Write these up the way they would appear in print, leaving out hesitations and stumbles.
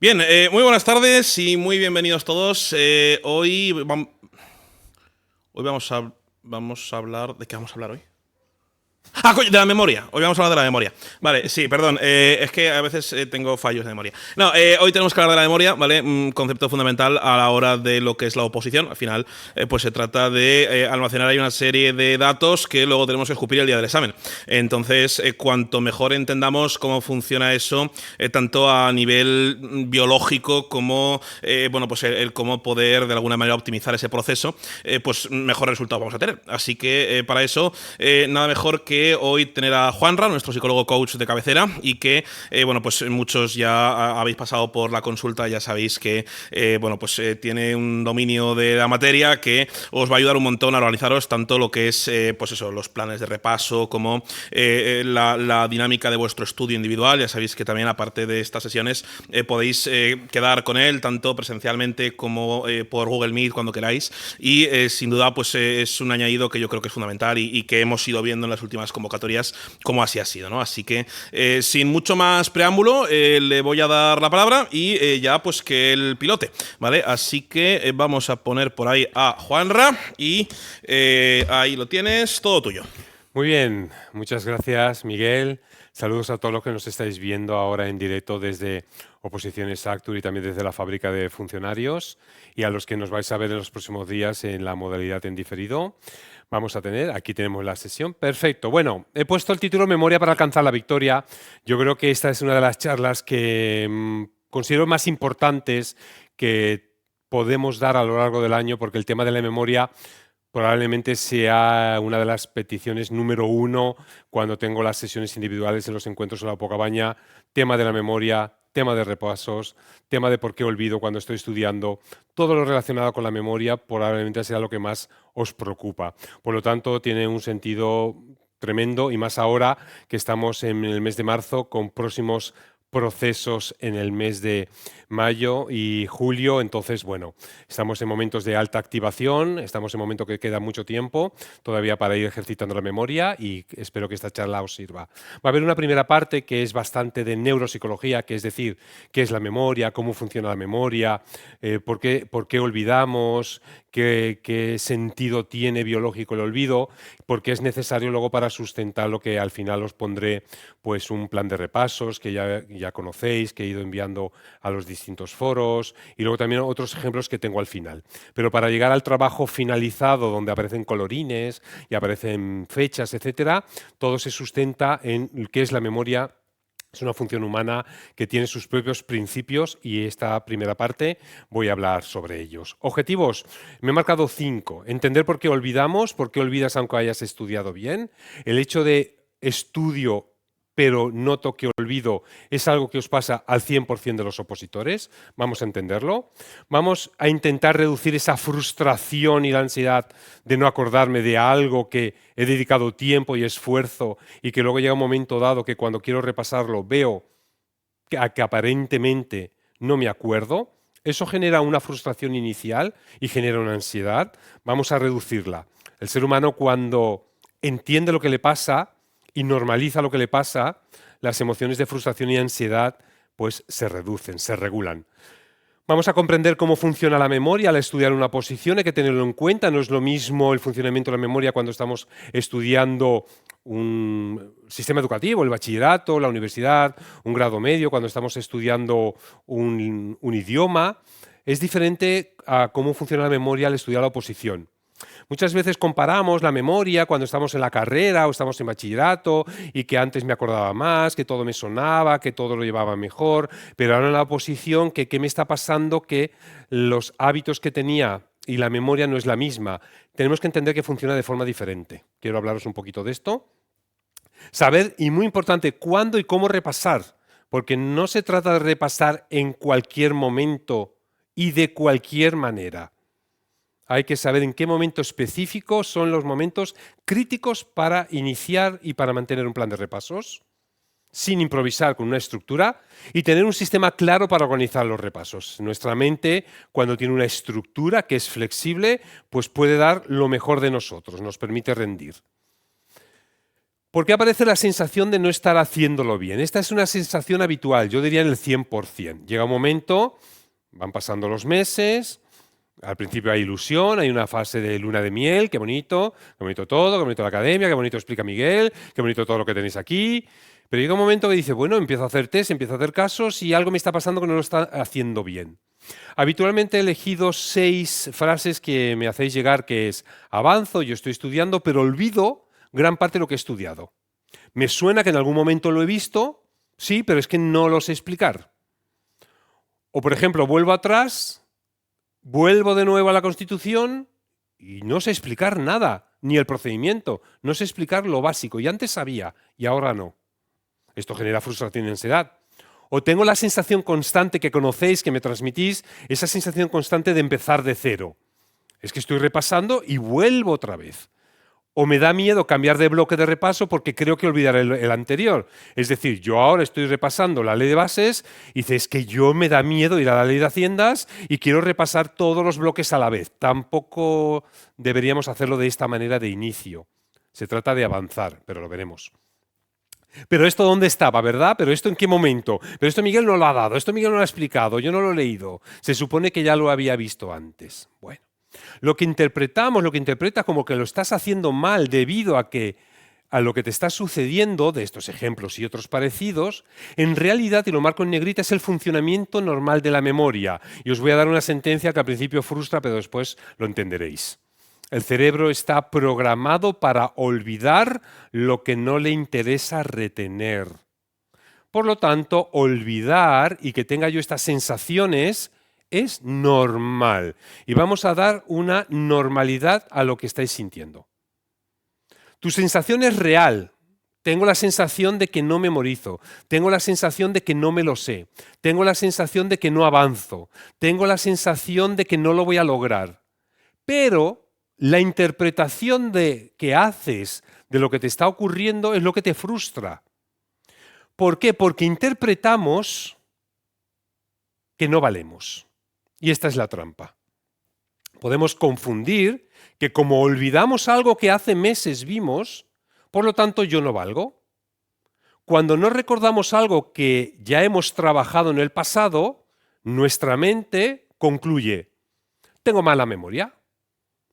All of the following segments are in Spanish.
Bien, muy buenas tardes y muy bienvenidos todos. Hoy vamos a hablar. ¿De qué vamos a hablar hoy? Ah, coño, de la memoria. Hoy vamos a hablar de la memoria. Vale, sí, perdón. Es que a veces tengo fallos de memoria. No, hoy tenemos que hablar de la memoria, ¿vale? Un concepto fundamental a la hora de lo que es la oposición. Al final, pues se trata de almacenar ahí una serie de datos que luego tenemos que escupir el día del examen. Entonces, cuanto mejor entendamos cómo funciona eso, tanto a nivel biológico como, bueno, pues el cómo poder de alguna manera optimizar ese proceso, pues mejor resultado vamos a tener. Así que para eso, nada mejor que hoy tener a Juanra, nuestro psicólogo coach de cabecera, y que, bueno, pues muchos ya habéis pasado por la consulta, ya sabéis que, bueno, pues tiene un dominio de la materia que os va a ayudar un montón a organizaros tanto lo que es, pues eso, los planes de repaso como la dinámica de vuestro estudio individual. Ya sabéis que también, aparte de estas sesiones, podéis quedar con él tanto presencialmente como por Google Meet cuando queráis, y sin duda pues es un añadido que yo creo que es fundamental y que hemos ido viendo en las últimas convocatorias como así ha sido, ¿no? Así que sin mucho más preámbulo, le voy a dar la palabra y ya pues que el pilote, ¿vale? Así que vamos a poner por ahí a Juanra y ahí lo tienes, todo tuyo. Muy bien, muchas gracias, Miguel. Saludos a todos los que nos estáis viendo ahora en directo desde Oposiciones Actur y también desde la fábrica de funcionarios, y a los que nos vais a ver en los próximos días en la modalidad en diferido. Aquí tenemos la sesión. Perfecto. Bueno, he puesto el título Memoria para alcanzar la victoria. Yo creo que esta es una de las charlas que considero más importantes que podemos dar a lo largo del año, porque el tema de la memoria probablemente sea una de las peticiones número uno cuando tengo las sesiones individuales en los encuentros en la Pocabaña. Tema de la memoria, tema de repasos, tema de por qué olvido cuando estoy estudiando. Todo lo relacionado con la memoria probablemente sea lo que más os preocupa. Por lo tanto, tiene un sentido tremendo, y más ahora que estamos en el mes de marzo con próximos procesos en el mes de mayo y julio. Entonces, bueno, estamos en momentos de alta activación, estamos en momentos que queda mucho tiempo todavía para ir ejercitando la memoria, y espero que esta charla os sirva. Va a haber una primera parte que es bastante de neuropsicología, que es decir, qué es la memoria, cómo funciona la memoria, por qué olvidamos, qué sentido tiene biológico el olvido, porque es necesario luego para sustentar lo que al final os pondré, pues un plan de repasos que ya conocéis, que he ido enviando a los distintos foros, y luego también otros ejemplos que tengo al final. Pero para llegar al trabajo finalizado, donde aparecen colorines y aparecen fechas, etcétera, todo se sustenta en qué es la memoria. Es una función humana que tiene sus propios principios, y esta primera parte voy a hablar sobre ellos. Objetivos, me he marcado 5. Entender por qué olvidamos, por qué olvidas aunque hayas estudiado bien. El hecho de estudio pero noto que olvido es algo que os pasa al 100% de los opositores. Vamos a entenderlo. Vamos a intentar reducir esa frustración y la ansiedad de no acordarme de algo que he dedicado tiempo y esfuerzo, y que luego llega un momento dado que cuando quiero repasarlo veo que aparentemente no me acuerdo. Eso genera una frustración inicial y genera una ansiedad. Vamos a reducirla. El ser humano, cuando entiende lo que le pasa y normaliza lo que le pasa, las emociones de frustración y ansiedad pues se reducen, se regulan. Vamos a comprender cómo funciona la memoria al estudiar una posición. Hay que tenerlo en cuenta. No es lo mismo el funcionamiento de la memoria cuando estamos estudiando un sistema educativo, el bachillerato, la universidad, un grado medio, cuando estamos estudiando un idioma. Es diferente a cómo funciona la memoria al estudiar la oposición. Muchas veces comparamos la memoria cuando estamos en la carrera o estamos en bachillerato, y que antes me acordaba más, que todo me sonaba, que todo lo llevaba mejor, pero ahora en la oposición, ¿qué me está pasando? Que los hábitos que tenía y la memoria no es la misma. Tenemos que entender que funciona de forma diferente. Quiero hablaros un poquito de esto. Saber, y muy importante, cuándo y cómo repasar, porque no se trata de repasar en cualquier momento y de cualquier manera. Hay que saber en qué momento específico son los momentos críticos para iniciar y para mantener un plan de repasos, sin improvisar con una estructura, y tener un sistema claro para organizar los repasos. Nuestra mente, cuando tiene una estructura que es flexible, pues puede dar lo mejor de nosotros, nos permite rendir. ¿Por qué aparece la sensación de no estar haciéndolo bien? Esta es una sensación habitual, yo diría en el 100%. Llega un momento, van pasando los meses, al principio hay ilusión, hay una fase de luna de miel, qué bonito todo, qué bonito la academia, qué bonito explica Miguel, qué bonito todo lo que tenéis aquí. Pero llega un momento que dice, bueno, empiezo a hacer test, empiezo a hacer casos y algo me está pasando que no lo está haciendo bien. Habitualmente he elegido 6 frases que me hacéis llegar, que es, avanzo, yo estoy estudiando, pero olvido gran parte de lo que he estudiado. Me suena que en algún momento lo he visto, sí, pero es que no lo sé explicar. O, por ejemplo, vuelvo atrás, vuelvo de nuevo a la Constitución y no sé explicar nada, ni el procedimiento, no sé explicar lo básico. Y antes sabía, y ahora no. Esto genera frustración y ansiedad. O tengo la sensación constante que conocéis, que me transmitís, esa sensación constante de empezar de cero. Es que estoy repasando y vuelvo otra vez. O me da miedo cambiar de bloque de repaso porque creo que olvidaré el anterior. Es decir, yo ahora estoy repasando la ley de bases y dices, es que yo me da miedo ir a la ley de Haciendas y quiero repasar todos los bloques a la vez. Tampoco deberíamos hacerlo de esta manera de inicio. Se trata de avanzar, pero lo veremos. Pero esto dónde estaba, ¿verdad? Pero esto en qué momento. Pero esto Miguel no lo ha dado, esto Miguel no lo ha explicado, yo no lo he leído. Se supone que ya lo había visto antes. Bueno, lo que interpretas como que lo estás haciendo mal debido a lo que te está sucediendo, de estos ejemplos y otros parecidos, en realidad, y lo marco en negrita, es el funcionamiento normal de la memoria. Y os voy a dar una sentencia que al principio frustra, pero después lo entenderéis. El cerebro está programado para olvidar lo que no le interesa retener. Por lo tanto, olvidar y que tenga yo estas sensaciones es normal. Y vamos a dar una normalidad a lo que estáis sintiendo. Tu sensación es real. Tengo la sensación de que no memorizo. Tengo la sensación de que no me lo sé. Tengo la sensación de que no avanzo. Tengo la sensación de que no lo voy a lograr. Pero la interpretación que haces de lo que te está ocurriendo es lo que te frustra. ¿Por qué? Porque interpretamos que no valemos. Y esta es la trampa. Podemos confundir que como olvidamos algo que hace meses vimos, por lo tanto yo no valgo. Cuando no recordamos algo que ya hemos trabajado en el pasado, nuestra mente concluye, tengo mala memoria.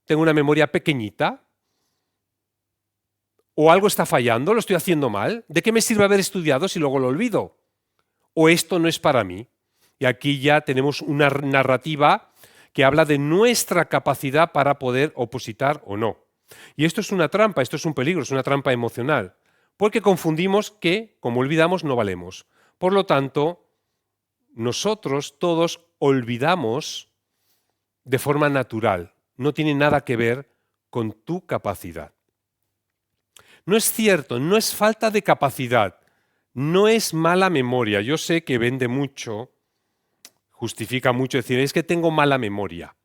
Tengo una memoria pequeñita, o algo está fallando, lo estoy haciendo mal. ¿De qué me sirve haber estudiado si luego lo olvido? O esto no es para mí. Y aquí ya tenemos una narrativa que habla de nuestra capacidad para poder opositar o no. Y esto es una trampa, esto es un peligro, es una trampa emocional, porque confundimos que, como olvidamos, no valemos. Por lo tanto, nosotros todos olvidamos de forma natural. No tiene nada que ver con tu capacidad. No es cierto, no es falta de capacidad, no es mala memoria. Yo sé que vende mucho, justifica mucho decir, es que tengo mala memoria.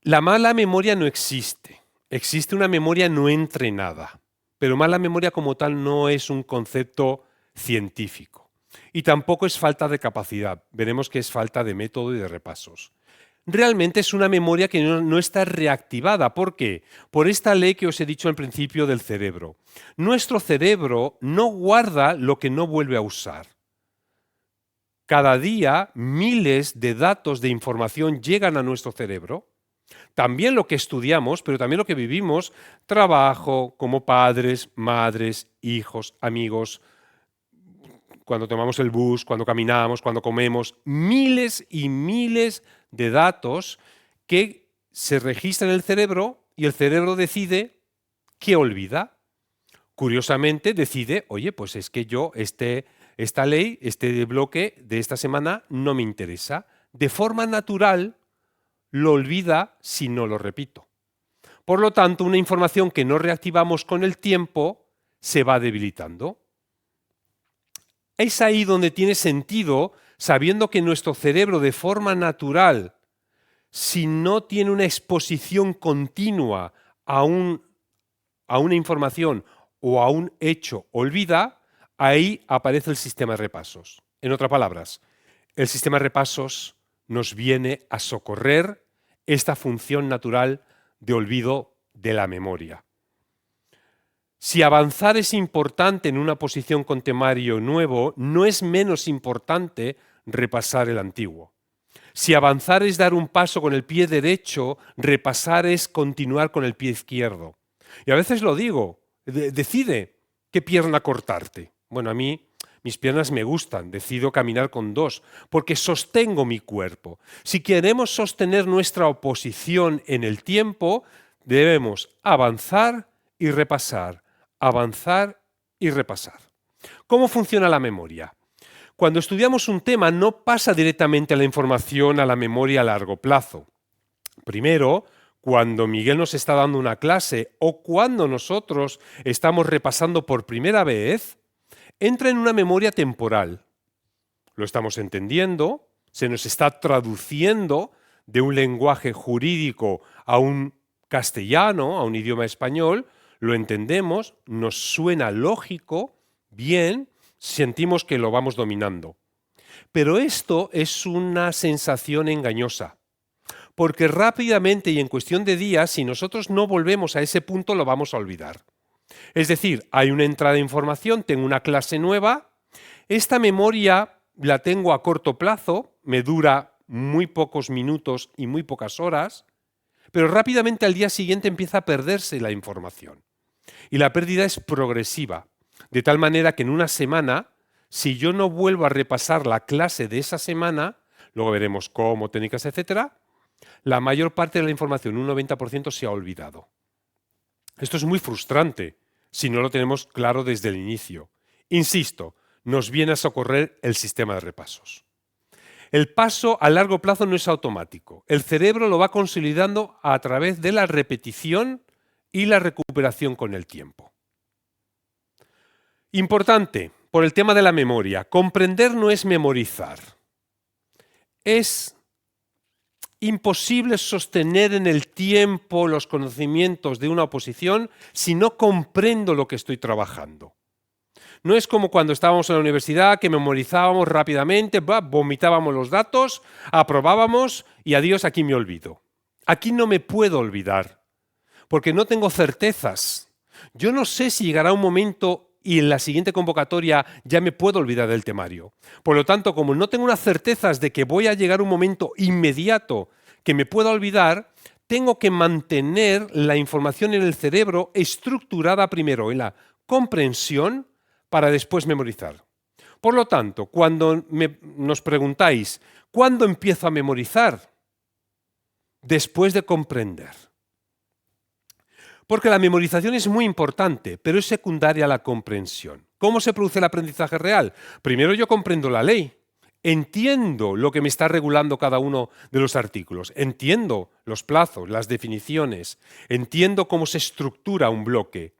La mala memoria no existe. Existe una memoria no entrenada, pero mala memoria como tal no es un concepto científico. Y tampoco es falta de capacidad. Veremos que es falta de método y de repasos. Realmente es una memoria que no está reactivada. ¿Por qué? Por esta ley que os he dicho al principio del cerebro. Nuestro cerebro no guarda lo que no vuelve a usar. Cada día miles de datos de información llegan a nuestro cerebro. También lo que estudiamos, pero también lo que vivimos, trabajo, como padres, madres, hijos, amigos, cuando tomamos el bus, cuando caminamos, cuando comemos, miles y miles de datos que se registran en el cerebro y el cerebro decide qué olvida. Curiosamente decide, oye, pues es que yo esta ley, este bloque de esta semana no me interesa. De forma natural lo olvida si no lo repito. Por lo tanto, una información que no reactivamos con el tiempo se va debilitando. Es ahí donde tiene sentido, sabiendo que nuestro cerebro de forma natural, si no tiene una exposición continua a una información o a un hecho, olvida, ahí aparece el sistema de repasos. En otras palabras, el sistema de repasos nos viene a socorrer esta función natural de olvido de la memoria. Si avanzar es importante en una posición con temario nuevo, no es menos importante repasar el antiguo. Si avanzar es dar un paso con el pie derecho, repasar es continuar con el pie izquierdo. Y a veces lo digo, decide qué pierna cortarte. Bueno, a mí mis piernas me gustan, decido caminar con dos, porque sostengo mi cuerpo. Si queremos sostener nuestra oposición en el tiempo, debemos avanzar y repasar, avanzar y repasar. ¿Cómo funciona la memoria? Cuando estudiamos un tema no pasa directamente la información a la memoria a largo plazo. Primero, cuando Miguel nos está dando una clase o cuando nosotros estamos repasando por primera vez, entra en una memoria temporal. Lo estamos entendiendo, se nos está traduciendo de un lenguaje jurídico a un castellano, a un idioma español, lo entendemos, nos suena lógico, bien, sentimos que lo vamos dominando. Pero esto es una sensación engañosa, porque rápidamente y en cuestión de días, si nosotros no volvemos a ese punto, lo vamos a olvidar. Es decir, hay una entrada de información, tengo una clase nueva, esta memoria la tengo a corto plazo, me dura muy pocos minutos y muy pocas horas, pero rápidamente al día siguiente empieza a perderse la información. Y la pérdida es progresiva, de tal manera que en una semana, si yo no vuelvo a repasar la clase de esa semana, luego veremos cómo, técnicas, etcétera, la mayor parte de la información, un 90%, se ha olvidado. Esto es muy frustrante si no lo tenemos claro desde el inicio. Insisto, nos viene a socorrer el sistema de repasos. El paso a largo plazo no es automático. El cerebro lo va consolidando a través de la repetición y la recuperación con el tiempo. Importante, por el tema de la memoria, comprender no es memorizar. Es imposible sostener en el tiempo los conocimientos de una oposición si no comprendo lo que estoy trabajando. No es como cuando estábamos en la universidad que memorizábamos rápidamente, vomitábamos los datos, aprobábamos y adiós, aquí me olvido. Aquí no me puedo olvidar, porque no tengo certezas. Yo no sé si llegará un momento y en la siguiente convocatoria ya me puedo olvidar del temario. Por lo tanto, como no tengo unas certezas de que voy a llegar un momento inmediato que me pueda olvidar, tengo que mantener la información en el cerebro estructurada primero en la comprensión para después memorizar. Por lo tanto, cuando nos preguntáis, ¿cuándo empiezo a memorizar? Después de comprender. Porque la memorización es muy importante, pero es secundaria a la comprensión. ¿Cómo se produce el aprendizaje real? Primero yo comprendo la ley, entiendo lo que me está regulando cada uno de los artículos, entiendo los plazos, las definiciones, entiendo cómo se estructura un bloque,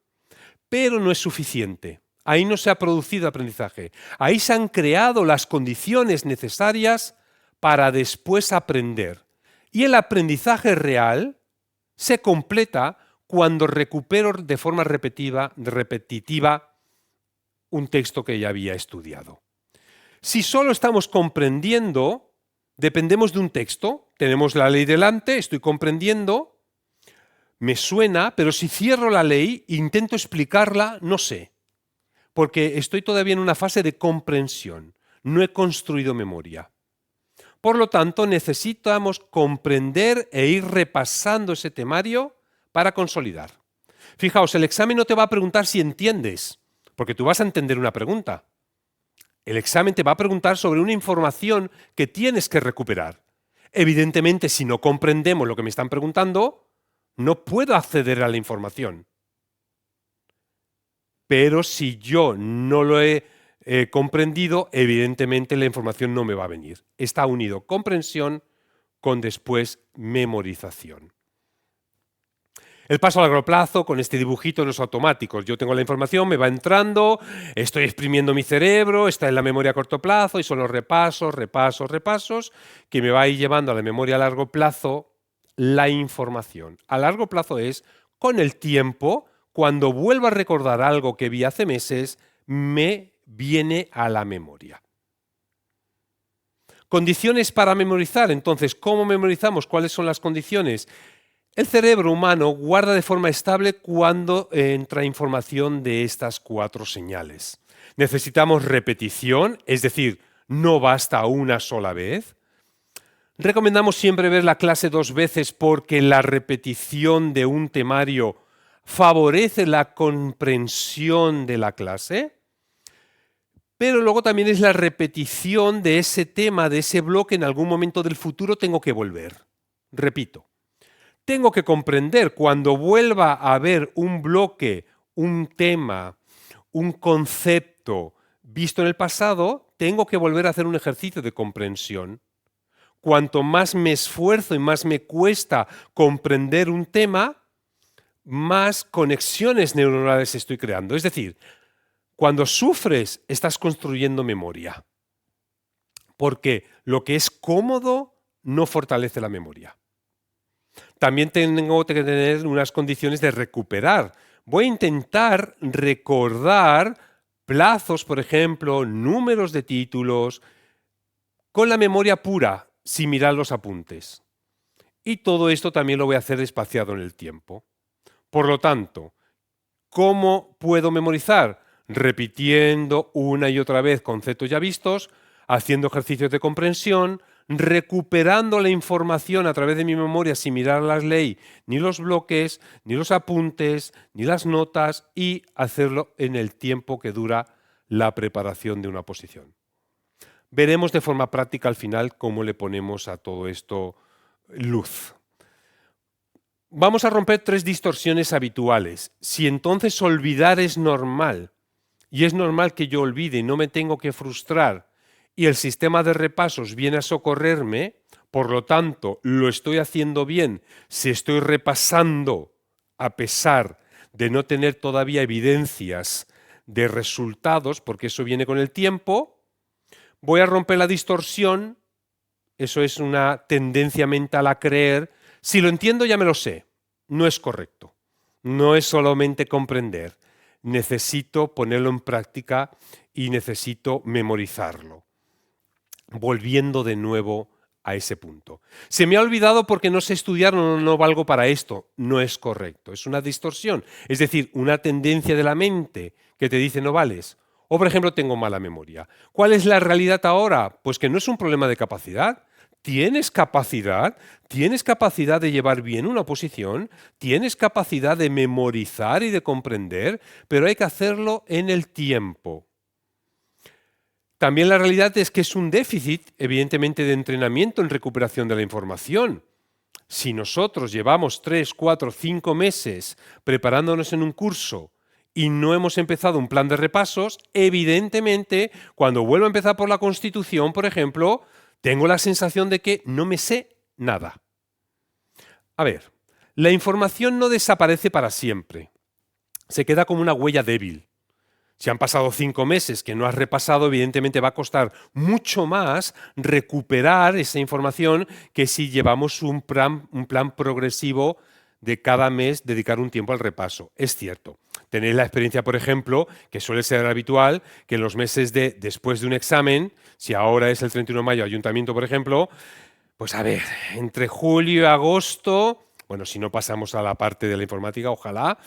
pero no es suficiente. Ahí no se ha producido aprendizaje. Ahí se han creado las condiciones necesarias para después aprender. Y el aprendizaje real se completa cuando recupero de forma repetitiva un texto que ya había estudiado. Si solo estamos comprendiendo, dependemos de un texto, tenemos la ley delante, estoy comprendiendo, me suena, pero si cierro la ley e intento explicarla, no sé, porque estoy todavía en una fase de comprensión, no he construido memoria. Por lo tanto, necesitamos comprender e ir repasando ese temario para consolidar. Fijaos, el examen no te va a preguntar si entiendes, porque tú vas a entender una pregunta. El examen te va a preguntar sobre una información que tienes que recuperar. Evidentemente, si no comprendemos lo que me están preguntando, no puedo acceder a la información. Pero si yo no lo he comprendido, evidentemente la información no me va a venir. Está unido comprensión con después memorización. El paso a largo plazo con este dibujito no es automático. Yo tengo la información, me va entrando, estoy exprimiendo mi cerebro, está en la memoria a corto plazo y son los repasos que me va a ir llevando a la memoria a largo plazo la información. A largo plazo es con el tiempo, cuando vuelvo a recordar algo que vi hace meses, me viene a la memoria. Condiciones para memorizar. Entonces, ¿cómo memorizamos? ¿Cuáles son las condiciones? El cerebro humano guarda de forma estable cuando entra información de estas 4 señales. Necesitamos repetición, es decir, no basta una sola vez. Recomendamos siempre ver la clase 2 veces porque la repetición de un temario favorece la comprensión de la clase. Pero luego también es la repetición de ese tema, de ese bloque, en algún momento del futuro tengo que volver. Repito. Tengo que comprender cuando vuelva a ver un bloque, un tema, un concepto visto en el pasado, tengo que volver a hacer un ejercicio de comprensión. Cuanto más me esfuerzo y más me cuesta comprender un tema, más conexiones neuronales estoy creando. Es decir, cuando sufres, estás construyendo memoria. Porque lo que es cómodo no fortalece la memoria. También tengo que tener unas condiciones de recuperar. Voy a intentar recordar plazos, por ejemplo, números de títulos, con la memoria pura, sin mirar los apuntes. Y todo esto también lo voy a hacer espaciado en el tiempo. Por lo tanto, ¿cómo puedo memorizar? Repitiendo una y otra vez conceptos ya vistos, haciendo ejercicios de comprensión, recuperando la información a través de mi memoria sin mirar las leyes, ni los bloques, ni los apuntes, ni las notas, y hacerlo en el tiempo que dura la preparación de una posición. Veremos de forma práctica al final cómo le ponemos a todo esto luz. Vamos a romper 3 distorsiones habituales. Si entonces olvidar es normal, y es normal que yo olvide y no me tengo que frustrar, y el sistema de repasos viene a socorrerme, por lo tanto, lo estoy haciendo bien si estoy repasando a pesar de no tener todavía evidencias de resultados, porque eso viene con el tiempo. Voy a romper la distorsión, eso es una tendencia mental a creer, si lo entiendo ya me lo sé, no es correcto, no es solamente comprender, necesito ponerlo en práctica y necesito memorizarlo. Volviendo de nuevo a ese punto. Se me ha olvidado porque no sé estudiar o no valgo para esto. No es correcto, es una distorsión. Es decir, una tendencia de la mente que te dice no vales. O, por ejemplo, tengo mala memoria. ¿Cuál es la realidad ahora? Pues que no es un problema de capacidad. Tienes capacidad de llevar bien una posición, tienes capacidad de memorizar y de comprender, pero hay que hacerlo en el tiempo. También la realidad es que es un déficit, evidentemente, de entrenamiento en recuperación de la información. Si nosotros llevamos 3, 4, 5 meses preparándonos en un curso y no hemos empezado un plan de repasos, evidentemente, cuando vuelvo a empezar por la Constitución, por ejemplo, tengo la sensación de que no me sé nada. A ver, la información no desaparece para siempre. Se queda como una huella débil. Si han pasado 5 meses que no has repasado, evidentemente va a costar mucho más recuperar esa información que si llevamos un plan progresivo de cada mes dedicar un tiempo al repaso. Es cierto. Tenéis la experiencia, por ejemplo, que suele ser habitual, que en los meses después de un examen, si ahora es el 31 de mayo, ayuntamiento, por ejemplo, pues a ver, entre julio y agosto, bueno, si no pasamos a la parte de la informática, ojalá,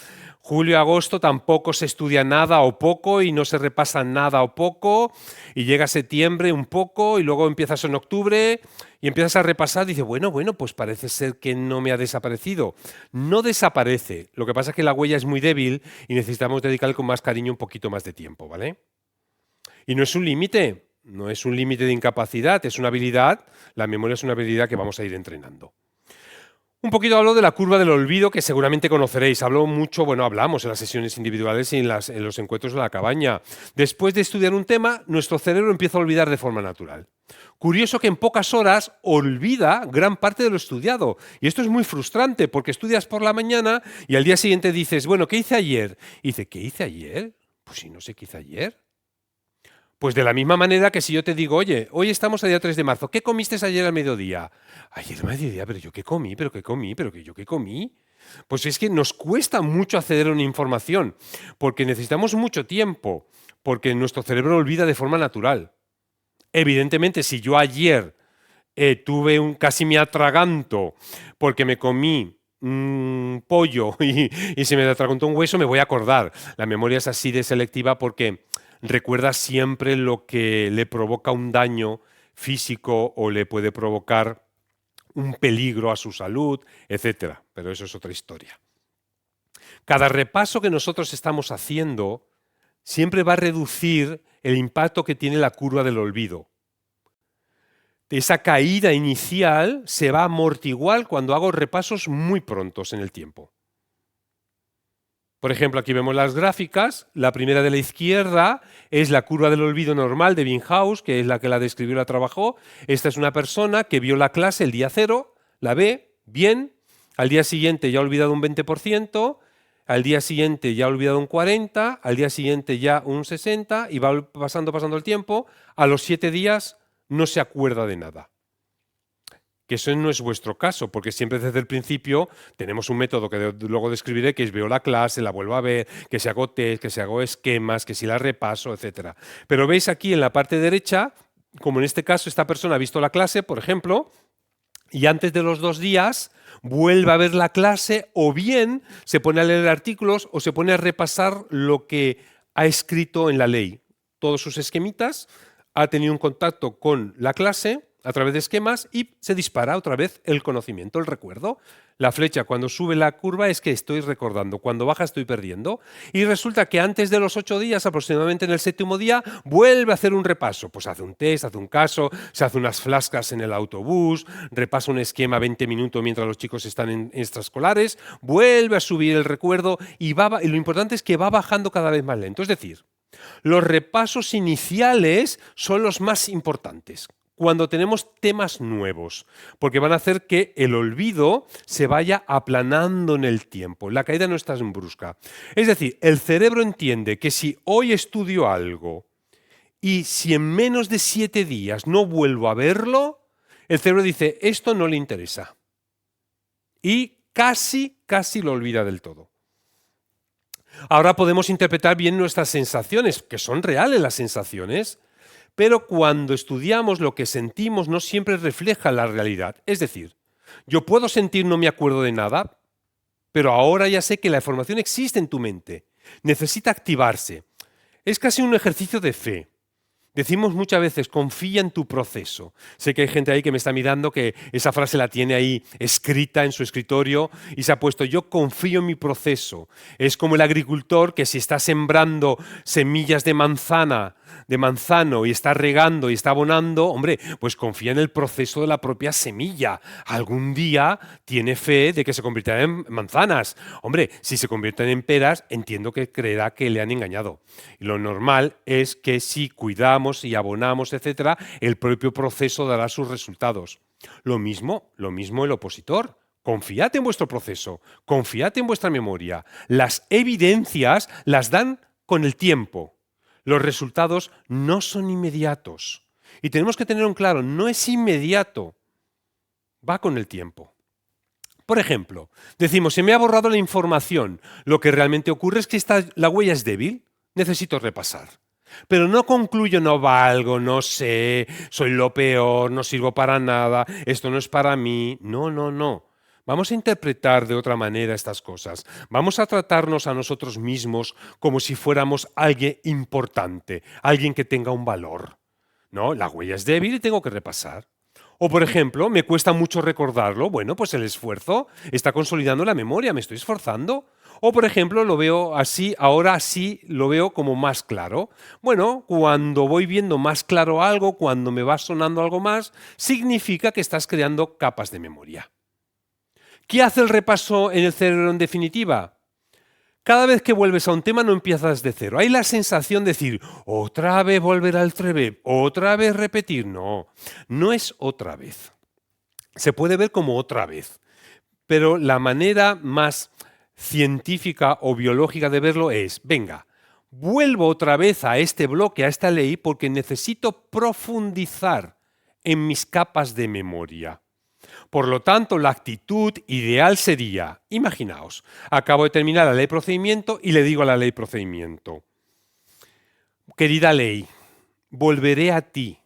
julio y agosto tampoco se estudia nada o poco y no se repasa nada o poco, y llega septiembre un poco y luego empiezas en octubre y empiezas a repasar y dices, bueno, pues parece ser que no me ha desaparecido. No desaparece, lo que pasa es que la huella es muy débil y necesitamos dedicarle con más cariño un poquito más de tiempo, ¿vale? Y no es un límite, no es un límite de incapacidad, es una habilidad, la memoria es una habilidad que vamos a ir entrenando. Un poquito hablo de la curva del olvido que seguramente conoceréis. Hablamos en las sesiones individuales y en los encuentros de la cabaña. Después de estudiar un tema, nuestro cerebro empieza a olvidar de forma natural. Curioso que en pocas horas olvida gran parte de lo estudiado. Y esto es muy frustrante porque estudias por la mañana y al día siguiente dices, bueno, ¿qué hice ayer? Y dice, ¿qué hice ayer? Pues si no sé qué hice ayer. Pues de la misma manera que si yo te digo, oye, hoy estamos a día 3 de marzo, ¿qué comiste ayer al mediodía? Ayer al mediodía, pero yo qué comí, pero yo qué comí. Pues es que nos cuesta mucho acceder a una información, porque necesitamos mucho tiempo, porque nuestro cerebro olvida de forma natural. Evidentemente, si yo ayer casi me atraganto porque me comí pollo y se me atragantó un hueso, me voy a acordar. La memoria es así de selectiva porque recuerda siempre lo que le provoca un daño físico o le puede provocar un peligro a su salud, etcétera. Pero eso es otra historia. Cada repaso que nosotros estamos haciendo siempre va a reducir el impacto que tiene la curva del olvido. Esa caída inicial se va a amortiguar cuando hago repasos muy prontos en el tiempo. Por ejemplo, aquí vemos las gráficas. La primera de la izquierda es la curva del olvido normal de Ebbinghaus, que es la que la describió y la trabajó. Esta es una persona que vio la clase el día 0, la ve, bien, al día siguiente ya ha olvidado un 20%, al día siguiente ya ha olvidado un 40%, al día siguiente ya un 60%, y va pasando el tiempo, a los 7 días no se acuerda de nada. Que eso no es vuestro caso, porque siempre desde el principio tenemos un método que luego describiré, que es veo la clase, la vuelvo a ver, que se hago test, que se hago esquemas, que si la repaso, etc. Pero veis aquí en la parte derecha, como en este caso esta persona ha visto la clase, por ejemplo, y antes de los 2 días vuelve a ver la clase o bien se pone a leer artículos o se pone a repasar lo que ha escrito en la ley. Todos sus esquemitas, ha tenido un contacto con la clase a través de esquemas y se dispara otra vez el conocimiento, el recuerdo. La flecha cuando sube la curva es que estoy recordando, cuando baja estoy perdiendo. Y resulta que antes de los 8 días, aproximadamente en el 7.º día, vuelve a hacer un repaso. Pues hace un test, hace un caso, se hace unas flascas en el autobús, repasa un esquema 20 minutos mientras los chicos están en extraescolares, vuelve a subir el recuerdo y lo importante es que va bajando cada vez más lento. Es decir, los repasos iniciales son los más importantes cuando tenemos temas nuevos, porque van a hacer que el olvido se vaya aplanando en el tiempo. La caída no es tan brusca. Es decir, el cerebro entiende que si hoy estudio algo y si en menos de 7 días no vuelvo a verlo, el cerebro dice, esto no le interesa. Y casi lo olvida del todo. Ahora podemos interpretar bien nuestras sensaciones, que son reales las sensaciones, pero cuando estudiamos lo que sentimos no siempre refleja la realidad. Es decir, yo puedo sentir no me acuerdo de nada, pero ahora ya sé que la información existe en tu mente. Necesita activarse. Es casi un ejercicio de fe. Decimos muchas veces, confía en tu proceso. Sé que hay gente ahí que me está mirando que esa frase la tiene ahí escrita en su escritorio y se ha puesto, yo confío en mi proceso. Es como el agricultor que si está sembrando semillas de manzano y está regando y está abonando, hombre, pues confía en el proceso de la propia semilla. Algún día tiene fe de que se convertirán en manzanas. Hombre, si se convierten en peras, entiendo que creerá que le han engañado. Y lo normal es que si cuidamos y abonamos, etcétera, el propio proceso dará sus resultados. Lo mismo el opositor. Confiad en vuestro proceso, confiad en vuestra memoria. Las evidencias las dan con el tiempo. Los resultados no son inmediatos. Y tenemos que tenerlo en claro, no es inmediato, va con el tiempo. Por ejemplo, decimos, se me ha borrado la información. Lo que realmente ocurre es que la huella es débil, necesito repasar. Pero no concluyo, no valgo, no sé, soy lo peor, no sirvo para nada, esto no es para mí. No. Vamos a interpretar de otra manera estas cosas. Vamos a tratarnos a nosotros mismos como si fuéramos alguien importante, alguien que tenga un valor. No, la huella es débil y tengo que repasar. O, por ejemplo, me cuesta mucho recordarlo. Bueno, pues el esfuerzo está consolidando la memoria, me estoy esforzando. O, por ejemplo, lo veo así, ahora sí lo veo como más claro. Bueno, cuando voy viendo más claro algo, cuando me va sonando algo más, significa que estás creando capas de memoria. ¿Qué hace el repaso en el cerebro en definitiva? Cada vez que vuelves a un tema no empiezas de cero. Hay la sensación de decir, otra vez volver al trevé, otra vez repetir. No es otra vez. Se puede ver como otra vez, pero la manera más científica o biológica de verlo es, venga, vuelvo otra vez a este bloque, a esta ley, porque necesito profundizar en mis capas de memoria. Por lo tanto, la actitud ideal sería, imaginaos, acabo de terminar la ley de procedimiento y le digo a la ley de procedimiento, querida ley, volveré a ti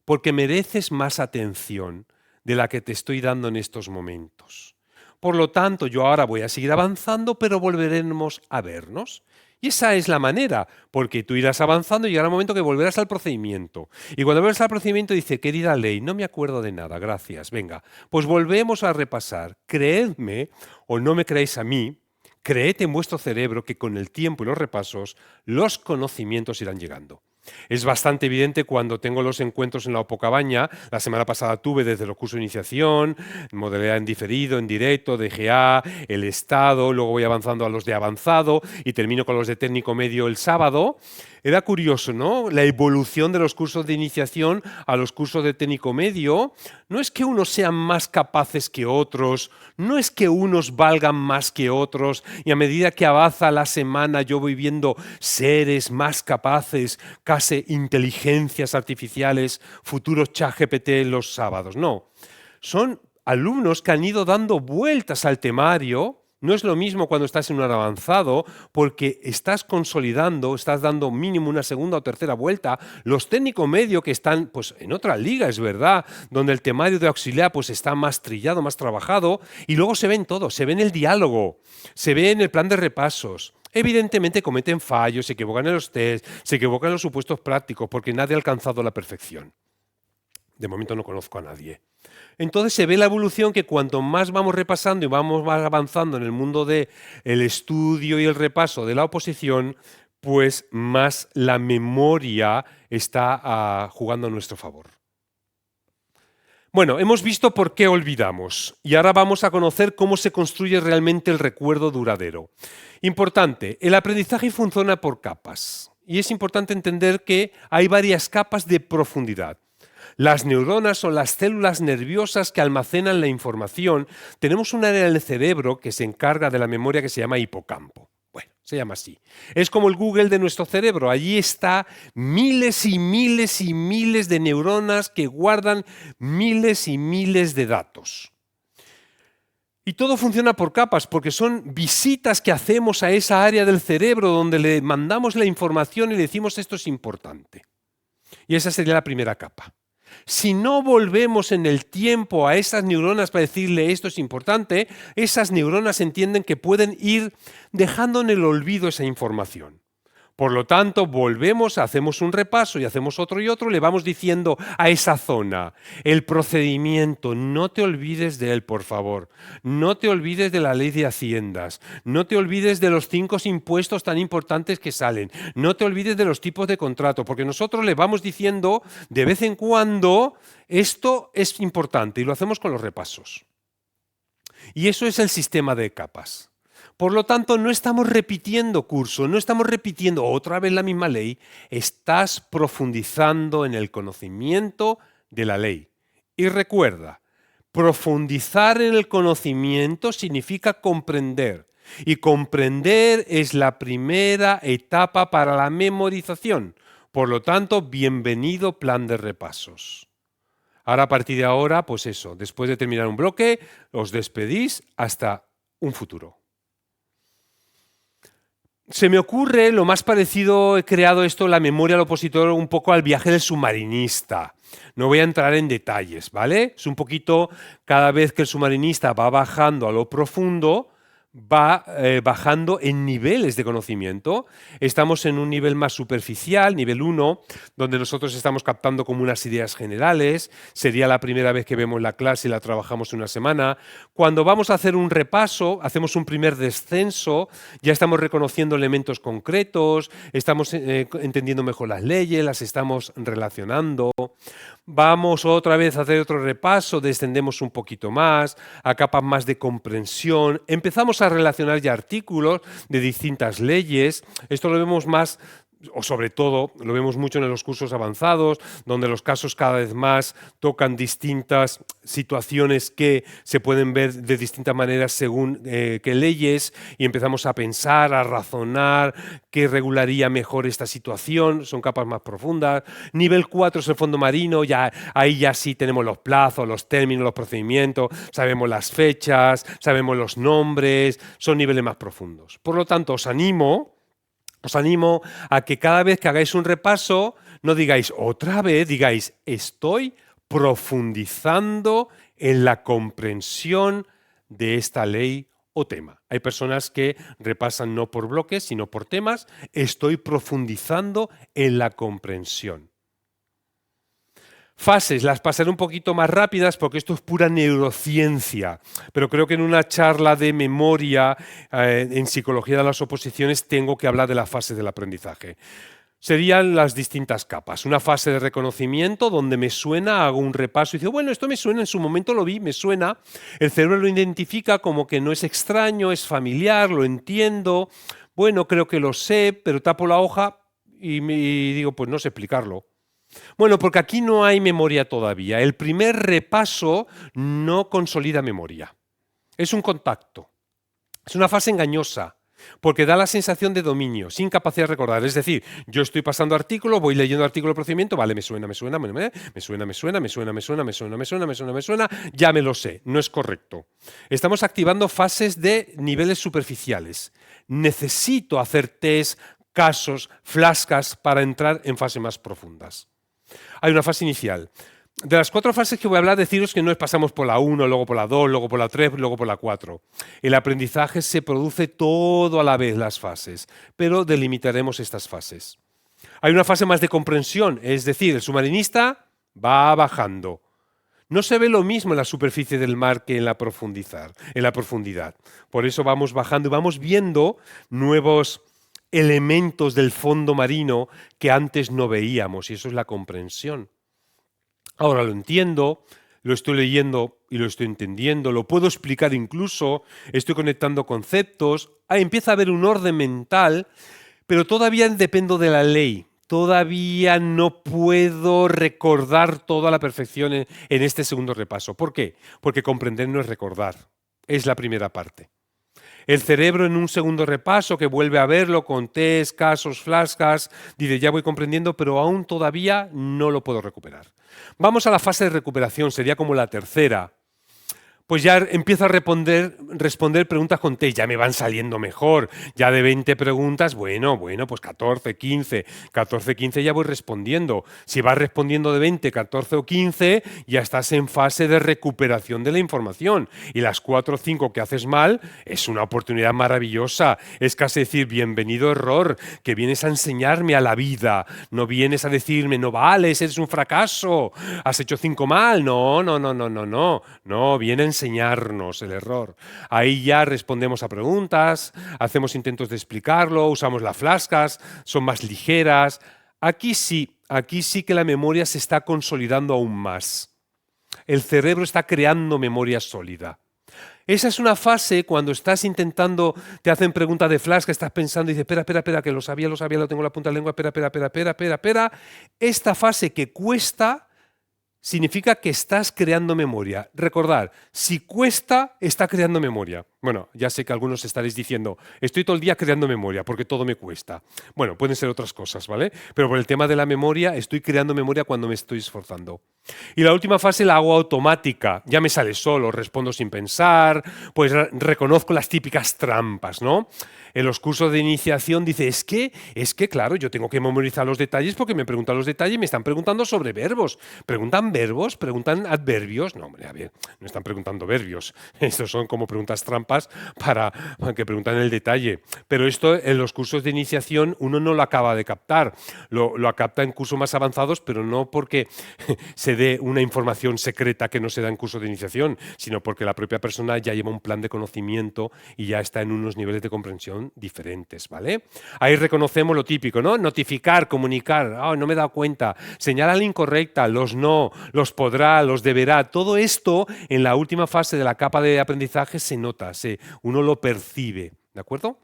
porque mereces más atención de la que te estoy dando en estos momentos. Por lo tanto, yo ahora voy a seguir avanzando, pero volveremos a vernos. Y esa es la manera, porque tú irás avanzando y llegará un momento que volverás al procedimiento. Y cuando vuelves al procedimiento dice, querida ley, no me acuerdo de nada, gracias, venga, pues volvemos a repasar. Creedme, o no me creéis a mí, creed en vuestro cerebro que con el tiempo y los repasos, los conocimientos irán llegando. Es bastante evidente cuando tengo los encuentros en la Opocabaña. La semana pasada tuve desde los cursos de iniciación, modalidad en diferido, en directo, DGA, el estado, luego voy avanzando a los de avanzado y termino con los de técnico medio el sábado. Era curioso, ¿no? La evolución de los cursos de iniciación a los cursos de técnico medio. No es que unos sean más capaces que otros, no es que unos valgan más que otros y a medida que avanza la semana yo voy viendo seres más capaces, casi inteligencias artificiales, futuros ChatGPT los sábados. No, son alumnos que han ido dando vueltas al temario. No es lo mismo cuando estás en un avanzado porque estás consolidando, estás dando mínimo una segunda o tercera vuelta. Los técnicos medio que están pues, en otra liga, es verdad, donde el temario de auxiliar pues, está más trillado, más trabajado, y luego se ven todo, se ve en el diálogo, se ve en el plan de repasos. Evidentemente cometen fallos, se equivocan en los test, se equivocan en los supuestos prácticos porque nadie ha alcanzado la perfección. De momento no conozco a nadie. Entonces se ve la evolución que cuanto más vamos repasando y vamos más avanzando en el mundo del estudio y el repaso de la oposición, pues más la memoria está jugando a nuestro favor. Bueno, hemos visto por qué olvidamos y ahora vamos a conocer cómo se construye realmente el recuerdo duradero. Importante, el aprendizaje funciona por capas y es importante entender que hay varias capas de profundidad. Las neuronas son las células nerviosas que almacenan la información. Tenemos un área del cerebro que se encarga de la memoria que se llama hipocampo. Bueno, se llama así. Es como el Google de nuestro cerebro. Allí está miles y miles y miles de neuronas que guardan miles y miles de datos. Y todo funciona por capas porque son visitas que hacemos a esa área del cerebro donde le mandamos la información y le decimos esto es importante. Y esa sería la primera capa. Si no volvemos en el tiempo a esas neuronas para decirle esto es importante, esas neuronas entienden que pueden ir dejando en el olvido esa información. Por lo tanto, volvemos, hacemos un repaso y hacemos otro y otro, le vamos diciendo a esa zona, el procedimiento, no te olvides de él, por favor. No te olvides de la ley de haciendas. No te olvides de los 5 impuestos tan importantes que salen. No te olvides de los tipos de contrato, porque nosotros le vamos diciendo de vez en cuando, esto es importante y lo hacemos con los repasos. Y eso es el sistema de capas. Por lo tanto, no estamos repitiendo curso, no estamos repitiendo otra vez la misma ley, estás profundizando en el conocimiento de la ley. Y recuerda, profundizar en el conocimiento significa comprender. Y comprender es la primera etapa para la memorización. Por lo tanto, bienvenido plan de repasos. Ahora, a partir de ahora, pues eso, después de terminar un bloque, os despedís hasta un futuro. Se me ocurre lo más parecido, he creado esto, la memoria del opositor, un poco al viaje del submarinista. No voy a entrar en detalles, ¿vale? Es un poquito, cada vez que el submarinista va bajando a lo profundo, va bajando en niveles de conocimiento. Estamos en un nivel más superficial, nivel 1, donde nosotros estamos captando como unas ideas generales. Sería la primera vez que vemos la clase y la trabajamos una semana. Cuando vamos a hacer un repaso, hacemos un primer descenso, ya estamos reconociendo elementos concretos, estamos entendiendo mejor las leyes, las estamos relacionando. Vamos otra vez a hacer otro repaso, descendemos un poquito más, a capas más de comprensión, empezamos a relacionar ya artículos de distintas leyes. Esto lo vemos más, o sobre todo, lo vemos mucho en los cursos avanzados, donde los casos cada vez más tocan distintas situaciones que se pueden ver de distintas maneras según qué leyes, y empezamos a pensar, a razonar qué regularía mejor esta situación. Son capas más profundas. Nivel 4 es el fondo marino, ahí ya sí tenemos los plazos, los términos, los procedimientos, sabemos las fechas, sabemos los nombres, son niveles más profundos. Por lo tanto, os animo a que cada vez que hagáis un repaso, no digáis otra vez, digáis estoy profundizando en la comprensión de esta ley o tema. Hay personas que repasan no por bloques, sino por temas. Estoy profundizando en la comprensión. Fases, las pasaré un poquito más rápidas porque esto es pura neurociencia, pero creo que en una charla de memoria en psicología de las oposiciones tengo que hablar de la fase del aprendizaje. Serían las distintas capas. Una fase de reconocimiento donde me suena, hago un repaso y digo, bueno, esto me suena, en su momento lo vi, me suena. El cerebro lo identifica como que no es extraño, es familiar, lo entiendo. Bueno, creo que lo sé, pero tapo la hoja y digo, pues no sé explicarlo. Bueno, porque aquí no hay memoria todavía. El primer repaso no consolida memoria. Es un contacto. Es una fase engañosa, porque da la sensación de dominio, sin capacidad de recordar. Es decir, yo estoy pasando artículo, voy leyendo artículo de procedimiento, vale, me suena, ya me lo sé. No es correcto. Estamos activando fases de niveles superficiales. Necesito hacer test, casos, flascas para entrar en fases más profundas. Hay una fase inicial. De las 4 fases que voy a hablar, deciros que no pasamos por la 1, luego por la 2, luego por la 3, luego por la 4. El aprendizaje se produce todo a la vez, las fases, pero delimitaremos estas fases. Hay una fase más de comprensión, es decir, el submarinista va bajando. No se ve lo mismo en la superficie del mar que en la profundidad. Por eso vamos bajando y vamos viendo nuevos elementos del fondo marino que antes no veíamos, y eso es la comprensión. Ahora lo entiendo, lo estoy leyendo y lo estoy entendiendo, lo puedo explicar incluso, estoy conectando conceptos, empieza a haber un orden mental, pero todavía dependo de la ley. Todavía no puedo recordar toda la perfección en este segundo repaso. ¿Por qué? Porque comprender no es recordar, es la primera parte. El cerebro en un segundo repaso, que vuelve a verlo con test, casos, flascas, dice, ya voy comprendiendo, pero aún todavía no lo puedo recuperar. Vamos a la fase de recuperación, sería como la tercera. Pues ya empiezo a responder preguntas con test, ya me van saliendo mejor. Ya de 20 preguntas, bueno, pues 14, 15 ya voy respondiendo. Si vas respondiendo de 20, 14 o 15, ya estás en fase de recuperación de la información. Y las 4 o 5 que haces mal es una oportunidad maravillosa. Es casi decir, bienvenido error, que vienes a enseñarme a la vida. No vienes a decirme, no vales, eres un fracaso, has hecho 5 mal. No, viene a enseñarnos el error. Ahí ya respondemos a preguntas, hacemos intentos de explicarlo, usamos las flascas, son más ligeras. Aquí sí que la memoria se está consolidando aún más. El cerebro está creando memoria sólida. Esa es una fase cuando estás intentando, te hacen preguntas de flasca, estás pensando y dices, espera, que lo sabía, lo tengo en la punta de la lengua, espera. Esta fase que cuesta significa que estás creando memoria. Recordar, si cuesta, está creando memoria. Bueno, ya sé que algunos estaréis diciendo, estoy todo el día creando memoria porque todo me cuesta. Bueno, pueden ser otras cosas, ¿vale? Pero por el tema de la memoria, estoy creando memoria cuando me estoy esforzando. Y la última fase la hago automática. Ya me sale solo, respondo sin pensar, pues reconozco las típicas trampas, ¿no? En los cursos de iniciación dice, es que claro, yo tengo que memorizar los detalles porque me preguntan los detalles y me están preguntando sobre verbos. ¿Preguntan verbos? ¿Preguntan adverbios? No, hombre, a ver, no están preguntando verbios. Estos son como preguntas trampas para que preguntan el detalle. Pero esto en los cursos de iniciación uno no lo acaba de captar. Lo capta en cursos más avanzados, pero no porque se dé una información secreta que no se da en cursos de iniciación, sino porque la propia persona ya lleva un plan de conocimiento y ya está en unos niveles de comprensión diferentes, ¿vale? Ahí reconocemos lo típico, ¿no? Notificar, comunicar, no me he dado cuenta, señala la incorrecta, los no, los podrá, los deberá, todo esto en la última fase de la capa de aprendizaje se nota, uno lo percibe, ¿de acuerdo?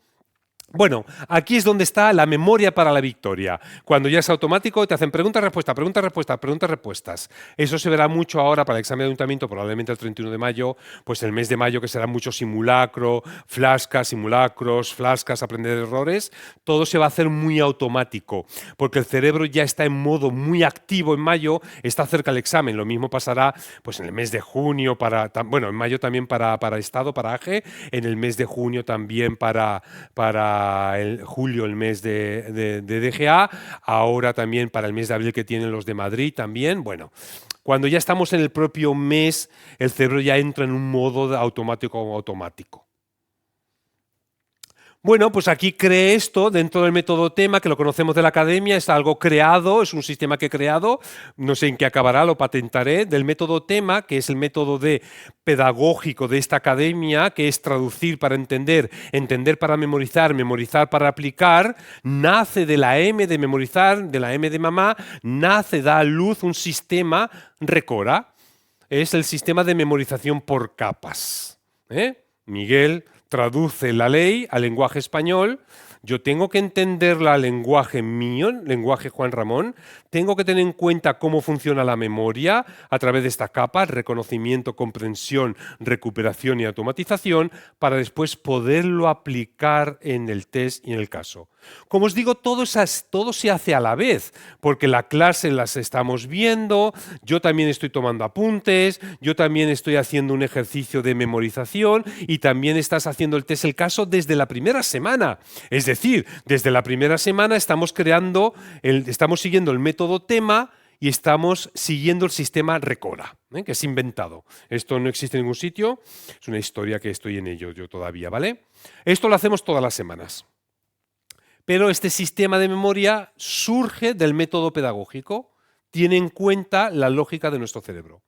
Bueno, aquí es donde está la memoria para la victoria. Cuando ya es automático, te hacen preguntas-respuestas. Eso se verá mucho ahora para el examen de ayuntamiento, probablemente el 31 de mayo, pues el mes de mayo que será mucho simulacro, flascas, aprender errores. Todo se va a hacer muy automático, porque el cerebro ya está en modo muy activo en mayo, está cerca el examen. Lo mismo pasará pues en el mes de junio, en mayo también para Estado, para AGE, en el mes de junio también para julio, el mes de DGA, ahora también para el mes de abril que tienen los de Madrid también. Bueno, Cuando ya estamos en el propio mes, el cerebro ya entra en un modo automático. Bueno, pues aquí creé esto dentro del método tema, que lo conocemos de la academia, es algo creado, es un sistema que he creado, no sé en qué acabará, lo patentaré, del método tema, que es el método pedagógico de esta academia, que es traducir para entender, entender para memorizar, memorizar para aplicar, nace de la M de memorizar, de la M de mamá, nace, da a luz un sistema Recora, es el sistema de memorización por capas. Miguel traduce la ley al lenguaje español, yo tengo que entenderla al lenguaje mío, lenguaje Juan Ramón, tengo que tener en cuenta cómo funciona la memoria a través de esta capa, reconocimiento, comprensión, recuperación y automatización, para después poderlo aplicar en el test y en el caso. Como os digo, todo se hace a la vez, porque la clase las estamos viendo, yo también estoy tomando apuntes, yo también estoy haciendo un ejercicio de memorización y también estás haciendo el test, el caso desde la primera semana. Es decir, desde la primera semana estamos siguiendo el método tema y estamos siguiendo el sistema Recora, que es inventado. Esto no existe en ningún sitio, es una historia que estoy en ello yo todavía, ¿vale? Esto lo hacemos todas las semanas. Pero este sistema de memoria surge del método pedagógico, tiene en cuenta la lógica de nuestro cerebro.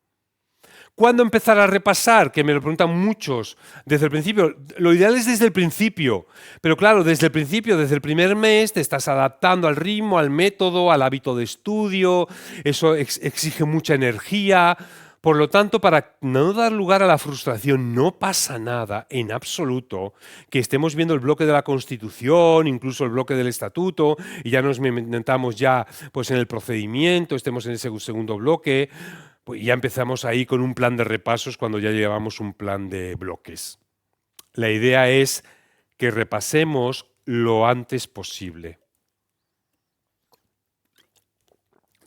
¿Cuándo empezar a repasar? Que me lo preguntan muchos. Desde el principio. Lo ideal es desde el principio. Pero claro, desde el principio, desde el primer mes, te estás adaptando al ritmo, al método, al hábito de estudio. Eso exige mucha energía. Por lo tanto, para no dar lugar a la frustración, no pasa nada en absoluto que estemos viendo el bloque de la Constitución, incluso el bloque del Estatuto, y ya nos metamos ya pues, en el procedimiento, estemos en ese segundo bloque. Pues ya empezamos ahí con un plan de repasos cuando ya llevamos un plan de bloques. La idea es que repasemos lo antes posible.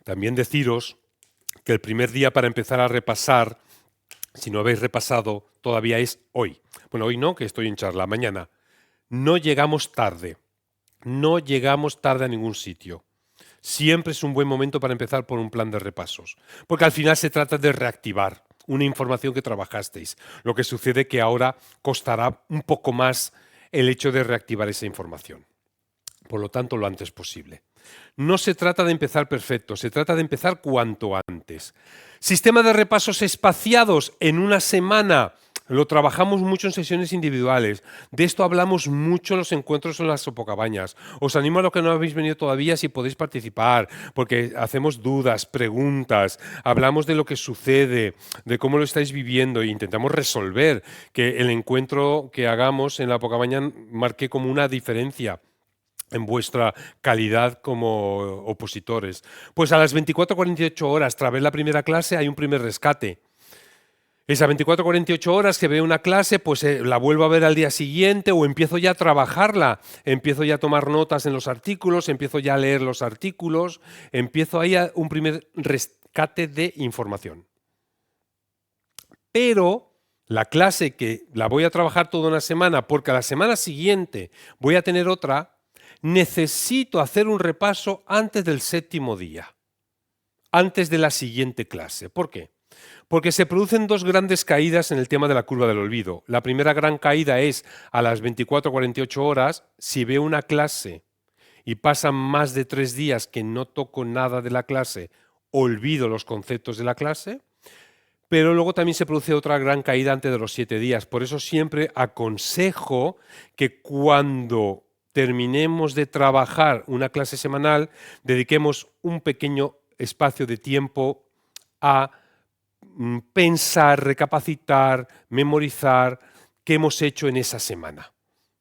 También deciros que el primer día para empezar a repasar, si no habéis repasado, todavía es hoy. Bueno, hoy no, que estoy en charla, mañana. No llegamos tarde. No llegamos tarde a ningún sitio. Siempre es un buen momento para empezar por un plan de repasos, porque al final se trata de reactivar una información que trabajasteis. Lo que sucede que ahora costará un poco más el hecho de reactivar esa información. Por lo tanto, lo antes posible. No se trata de empezar perfecto, se trata de empezar cuanto antes. Sistema de repasos espaciados en una semana. Lo trabajamos mucho en sesiones individuales. De esto hablamos mucho en los encuentros en las Sopocabañas. Os animo a los que no habéis venido todavía si podéis participar, porque hacemos dudas, preguntas, hablamos de lo que sucede, de cómo lo estáis viviendo e intentamos resolver que el encuentro que hagamos en la Sopocabaña marque como una diferencia en vuestra calidad como opositores. Pues a las 24-48 horas, tras ver la primera clase, hay un primer rescate. Esas 24-48 horas que veo una clase, pues la vuelvo a ver al día siguiente o empiezo ya a trabajarla, empiezo ya a tomar notas en los artículos, empiezo ya a leer los artículos, empiezo ahí a un primer rescate de información. Pero la clase que la voy a trabajar toda una semana, porque a la semana siguiente voy a tener otra, necesito hacer un repaso antes del 7º día, antes de la siguiente clase. ¿Por qué? Porque se producen dos grandes caídas en el tema de la curva del olvido. La primera gran caída es a las 24-48 horas, si veo una clase y pasan más de 3 días que no toco nada de la clase, olvido los conceptos de la clase. Pero luego también se produce otra gran caída antes de los 7 días. Por eso siempre aconsejo que cuando terminemos de trabajar una clase semanal, dediquemos un pequeño espacio de tiempo a pensar, recapacitar, memorizar qué hemos hecho en esa semana.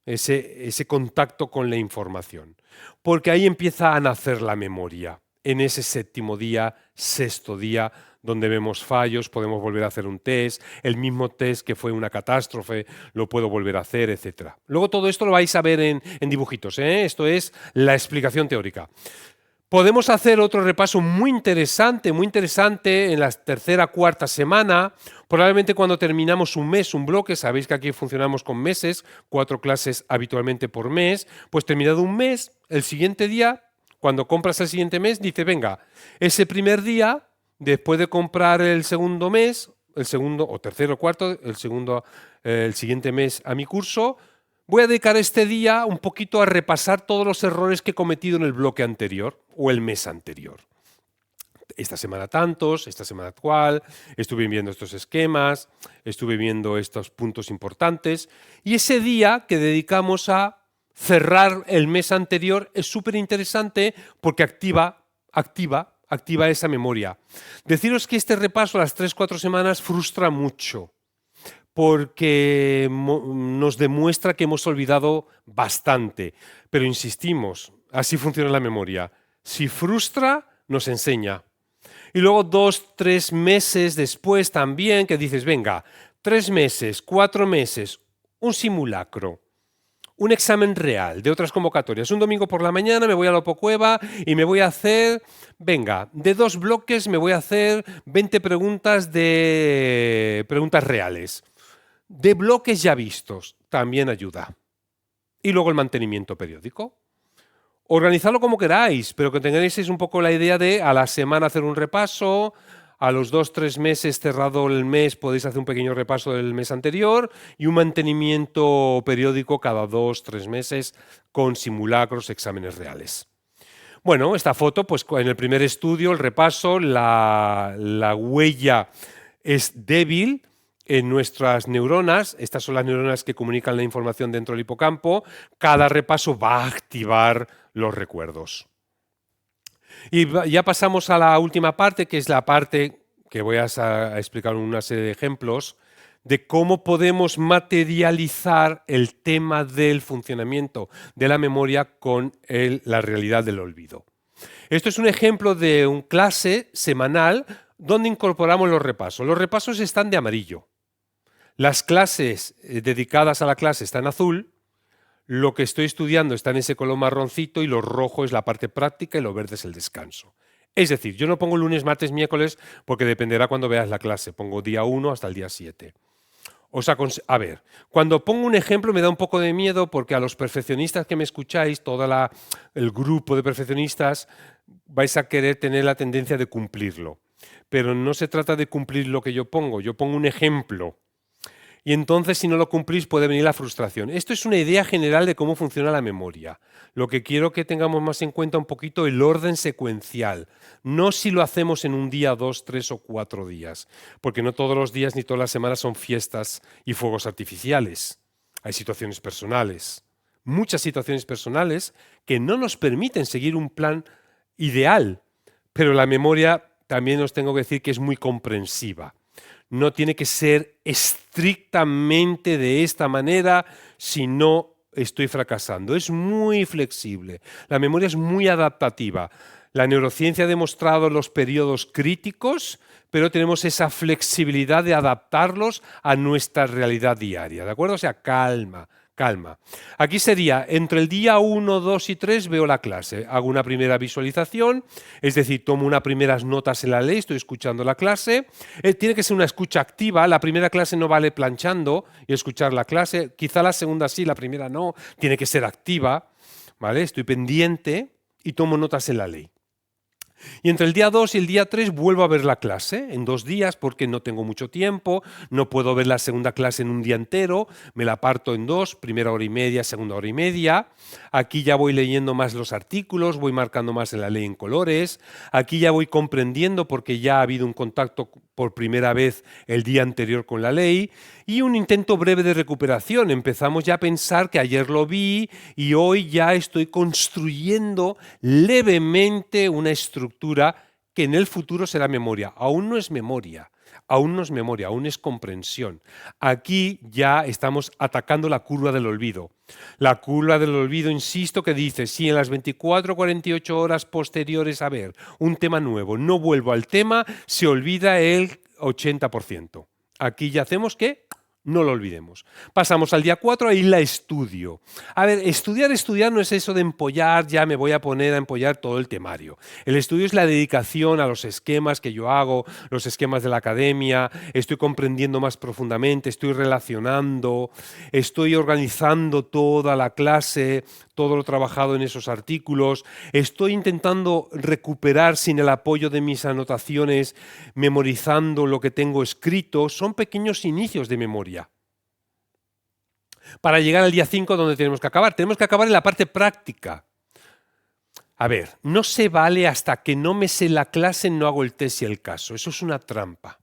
Ese contacto con la información. Porque ahí empieza a nacer la memoria. En ese 7º día, 6º día, donde vemos fallos, podemos volver a hacer un test, el mismo test que fue una catástrofe, lo puedo volver a hacer, etc. Luego todo esto lo vais a ver en dibujitos, ¿eh? Esto es la explicación teórica. Podemos hacer otro repaso muy interesante en la 3ª, 4ª semana, probablemente cuando terminamos un mes, un bloque, sabéis que aquí funcionamos con meses, 4 clases habitualmente por mes, pues terminado un mes, el siguiente día, cuando compras el siguiente mes, dice, venga, ese primer día después de comprar el segundo mes, el segundo o tercero o cuarto, el siguiente mes a mi curso, voy a dedicar este día un poquito a repasar todos los errores que he cometido en el bloque anterior o el mes anterior. Esta semana tantos, esta semana cual, estuve viendo estos esquemas, estuve viendo estos puntos importantes y ese día que dedicamos a cerrar el mes anterior es súper interesante porque activa esa memoria. Deciros que este repaso a las 3-4 semanas frustra mucho porque nos demuestra que hemos olvidado bastante. Pero insistimos, así funciona la memoria. Si frustra, nos enseña. Y luego 2-3 meses después también que dices, venga, 3 meses, 4 meses, un simulacro. Un examen real de otras convocatorias. Un domingo por la mañana me voy a la Opocueva y me voy a hacer, venga, de 2 bloques me voy a hacer 20 preguntas reales. De bloques ya vistos, también ayuda. Y luego el mantenimiento periódico. Organizadlo como queráis, pero que tengáis un poco la idea de a la semana hacer un repaso. A los 2-3 meses cerrado el mes podéis hacer un pequeño repaso del mes anterior y un mantenimiento periódico cada 2-3 meses con simulacros, exámenes reales. Bueno, esta foto, pues en el primer estudio, el repaso, la huella es débil en nuestras neuronas. Estas son las neuronas que comunican la información dentro del hipocampo. Cada repaso va a activar los recuerdos. Y ya pasamos a la última parte, que es la parte que voy a explicar una serie de ejemplos de cómo podemos materializar el tema del funcionamiento de la memoria con la realidad del olvido. Esto es un ejemplo de una clase semanal donde incorporamos los repasos. Los repasos están de amarillo. Las clases dedicadas a la clase están en azul. Lo que estoy estudiando está en ese color marroncito y lo rojo es la parte práctica y lo verde es el descanso. Es decir, yo no pongo lunes, martes, miércoles porque dependerá cuando veas la clase. Pongo día 1 hasta el día 7. A ver, cuando pongo un ejemplo me da un poco de miedo porque a los perfeccionistas que me escucháis, el grupo de perfeccionistas, vais a querer tener la tendencia de cumplirlo. Pero no se trata de cumplir lo que yo pongo un ejemplo. Y entonces, si no lo cumplís, puede venir la frustración. Esto es una idea general de cómo funciona la memoria. Lo que quiero que tengamos más en cuenta un poquito el orden secuencial. No si lo hacemos en un día, 2, 3 o 4 días. Porque no todos los días ni todas las semanas son fiestas y fuegos artificiales. Hay situaciones personales. Muchas situaciones personales que no nos permiten seguir un plan ideal. Pero la memoria, también os tengo que decir que es muy comprensiva. No tiene que ser estrictamente de esta manera, si no estoy fracasando. Es muy flexible. La memoria es muy adaptativa. La neurociencia ha demostrado los periodos críticos, pero tenemos esa flexibilidad de adaptarlos a nuestra realidad diaria. ¿De acuerdo? O sea, calma. Aquí sería, entre el día 1, 2 y 3 veo la clase, hago una primera visualización, es decir, tomo unas primeras notas en la ley, estoy escuchando la clase, tiene que ser una escucha activa, la primera clase no vale planchando y escuchar la clase, quizá la segunda sí, la primera no, tiene que ser activa, ¿vale? Estoy pendiente y tomo notas en la ley. Y entre el día 2 y el día 3 vuelvo a ver la clase en 2 días porque no tengo mucho tiempo, no puedo ver la segunda clase en un día entero, me la parto en 2, primera hora y media, segunda hora y media. Aquí ya voy leyendo más los artículos, voy marcando más en la ley en colores, aquí ya voy comprendiendo porque ya ha habido un contacto por primera vez el día anterior con la ley y un intento breve de recuperación. Empezamos ya a pensar que ayer lo vi y hoy ya estoy construyendo levemente una estructura que en el futuro será memoria. Aún no es memoria, aún es comprensión. Aquí ya estamos atacando la curva del olvido. La curva del olvido, insisto, que dice, si en las 24 o 48 horas posteriores a ver un tema nuevo no vuelvo al tema, se olvida el 80%. Aquí ya hacemos, ¿qué? No lo olvidemos. Pasamos al día 4, ahí la estudio. A ver, estudiar no es eso de empollar, ya me voy a poner a empollar todo el temario. El estudio es la dedicación a los esquemas que yo hago, los esquemas de la academia, estoy comprendiendo más profundamente, estoy relacionando, estoy organizando toda la clase, todo lo trabajado en esos artículos, estoy intentando recuperar sin el apoyo de mis anotaciones, memorizando lo que tengo escrito, son pequeños inicios de memoria. Para llegar al día 5, ¿dónde tenemos que acabar? Tenemos que acabar en la parte práctica. A ver, no se vale hasta que no me sé la clase, no hago el test y el caso. Eso es una trampa.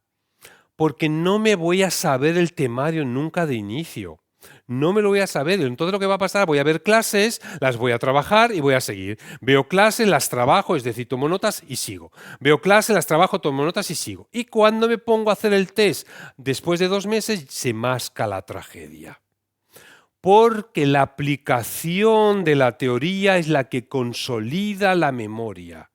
Porque no me voy a saber el temario nunca de inicio. No me lo voy a saber. Entonces lo que va a pasar, voy a ver clases, las voy a trabajar y voy a seguir. Veo clases, las trabajo, es decir, tomo notas y sigo. Veo clases, las trabajo, tomo notas y sigo. Y cuando me pongo a hacer el test, después de 2 meses, se masca la tragedia. Porque la aplicación de la teoría es la que consolida la memoria.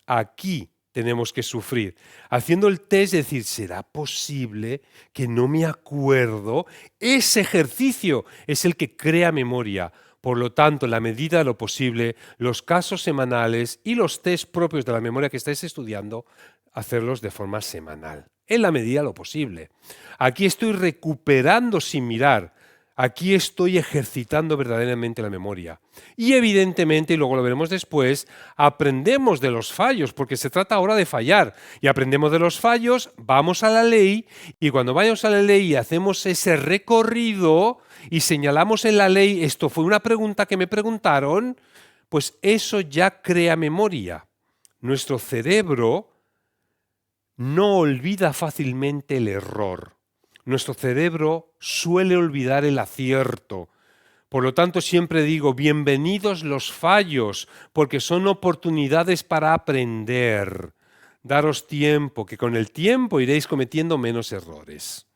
Aquí tenemos que sufrir. Haciendo el test, decir, ¿será posible que no me acuerdo? Ese ejercicio es el que crea memoria. Por lo tanto, en la medida de lo posible, los casos semanales y los test propios de la memoria que estáis estudiando, hacerlos de forma semanal. En la medida de lo posible. Aquí estoy recuperando sin mirar. Aquí estoy ejercitando verdaderamente la memoria. Y evidentemente, y luego lo veremos después, aprendemos de los fallos, porque se trata ahora de fallar. Y aprendemos de los fallos, vamos a la ley, y cuando vayamos a la ley y hacemos ese recorrido y señalamos en la ley, esto fue una pregunta que me preguntaron, pues eso ya crea memoria. Nuestro cerebro no olvida fácilmente el error. Nuestro cerebro suele olvidar el acierto. Por lo tanto, siempre digo, bienvenidos los fallos, porque son oportunidades para aprender. Daros tiempo, que con el tiempo iréis cometiendo menos errores.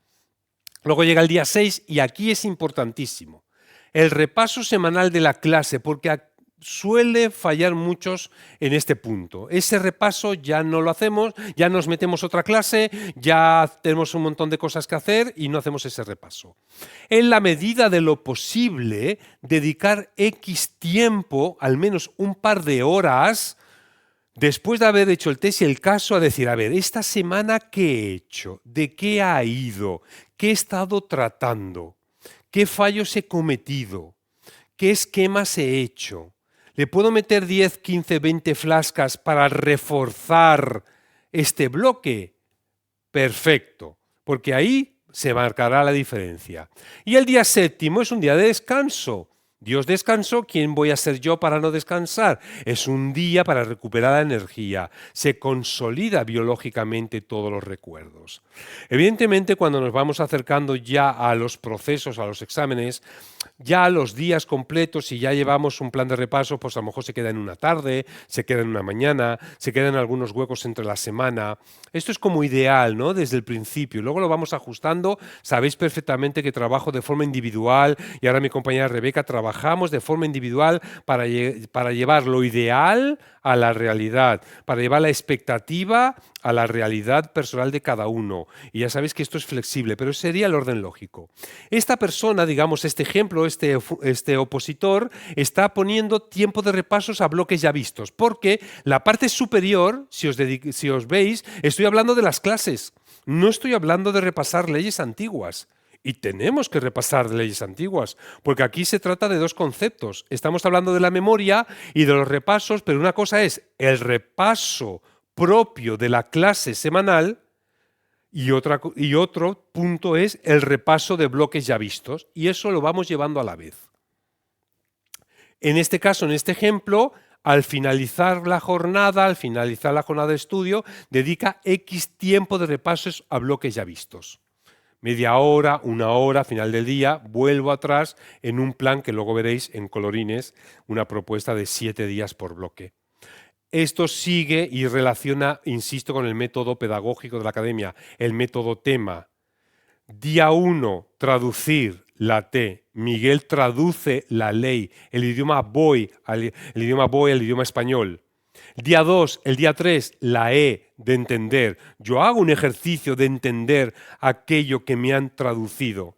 Luego llega el día 6 y aquí es importantísimo. El repaso semanal de la clase, porque suele fallar muchos en este punto. Ese repaso ya no lo hacemos, ya nos metemos otra clase, ya tenemos un montón de cosas que hacer y no hacemos ese repaso. En la medida de lo posible, dedicar X tiempo, al menos un par de horas, después de haber hecho el test y el caso, a decir, a ver, esta semana ¿qué he hecho? ¿De qué ha ido? ¿Qué he estado tratando? ¿Qué fallos he cometido? ¿Qué esquemas he hecho? ¿Le puedo meter 10, 15, 20 flascas para reforzar este bloque? Perfecto, porque ahí se marcará la diferencia. Y el día 7 es un día de descanso. Dios descansó, ¿quién voy a ser yo para no descansar? Es un día para recuperar la energía. Se consolida biológicamente todos los recuerdos. Evidentemente, cuando nos vamos acercando ya a los procesos, a los exámenes, ya los días completos, si ya llevamos un plan de repaso, pues a lo mejor se queda en una tarde, se queda en una mañana, se quedan algunos huecos entre la semana. Esto es como ideal, ¿no? Desde el principio. Luego lo vamos ajustando. Sabéis perfectamente que trabajo de forma individual y ahora mi compañera Rebeca trabajamos de forma individual para llevar lo ideal a la realidad, para llevar la expectativa a la realidad personal de cada uno. Y ya sabéis que esto es flexible, pero sería el orden lógico. Esta persona, digamos, este ejemplo, este opositor, está poniendo tiempo de repasos a bloques ya vistos, porque la parte superior, si os veis, estoy hablando de las clases, no estoy hablando de repasar leyes antiguas. Y tenemos que repasar leyes antiguas, porque aquí se trata de dos conceptos. Estamos hablando de la memoria y de los repasos, pero una cosa es el repaso propio de la clase semanal y otro punto es el repaso de bloques ya vistos, y eso lo vamos llevando a la vez. En este caso, en este ejemplo, al finalizar la jornada de estudio, dedica X tiempo de repasos a bloques ya vistos. Media hora, una hora, final del día, vuelvo atrás en un plan que luego veréis en colorines, una propuesta de 7 días por bloque. Esto sigue y relaciona, insisto, con el método pedagógico de la academia, el método tema. Día 1, traducir la T. Miguel traduce la ley, el idioma boy al idioma español. Día 2, el día 3, la E de entender. Yo hago un ejercicio de entender aquello que me han traducido.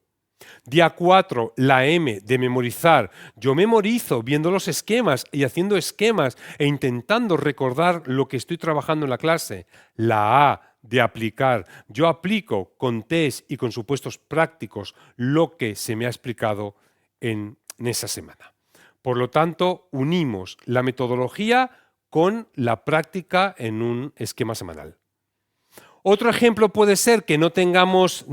Día 4, la M de memorizar. Yo memorizo viendo los esquemas y haciendo esquemas e intentando recordar lo que estoy trabajando en la clase. La A de aplicar. Yo aplico con test y con supuestos prácticos lo que se me ha explicado en esa semana. Por lo tanto, unimos la metodología con la práctica en un esquema semanal. Otro ejemplo puede ser que no tengamos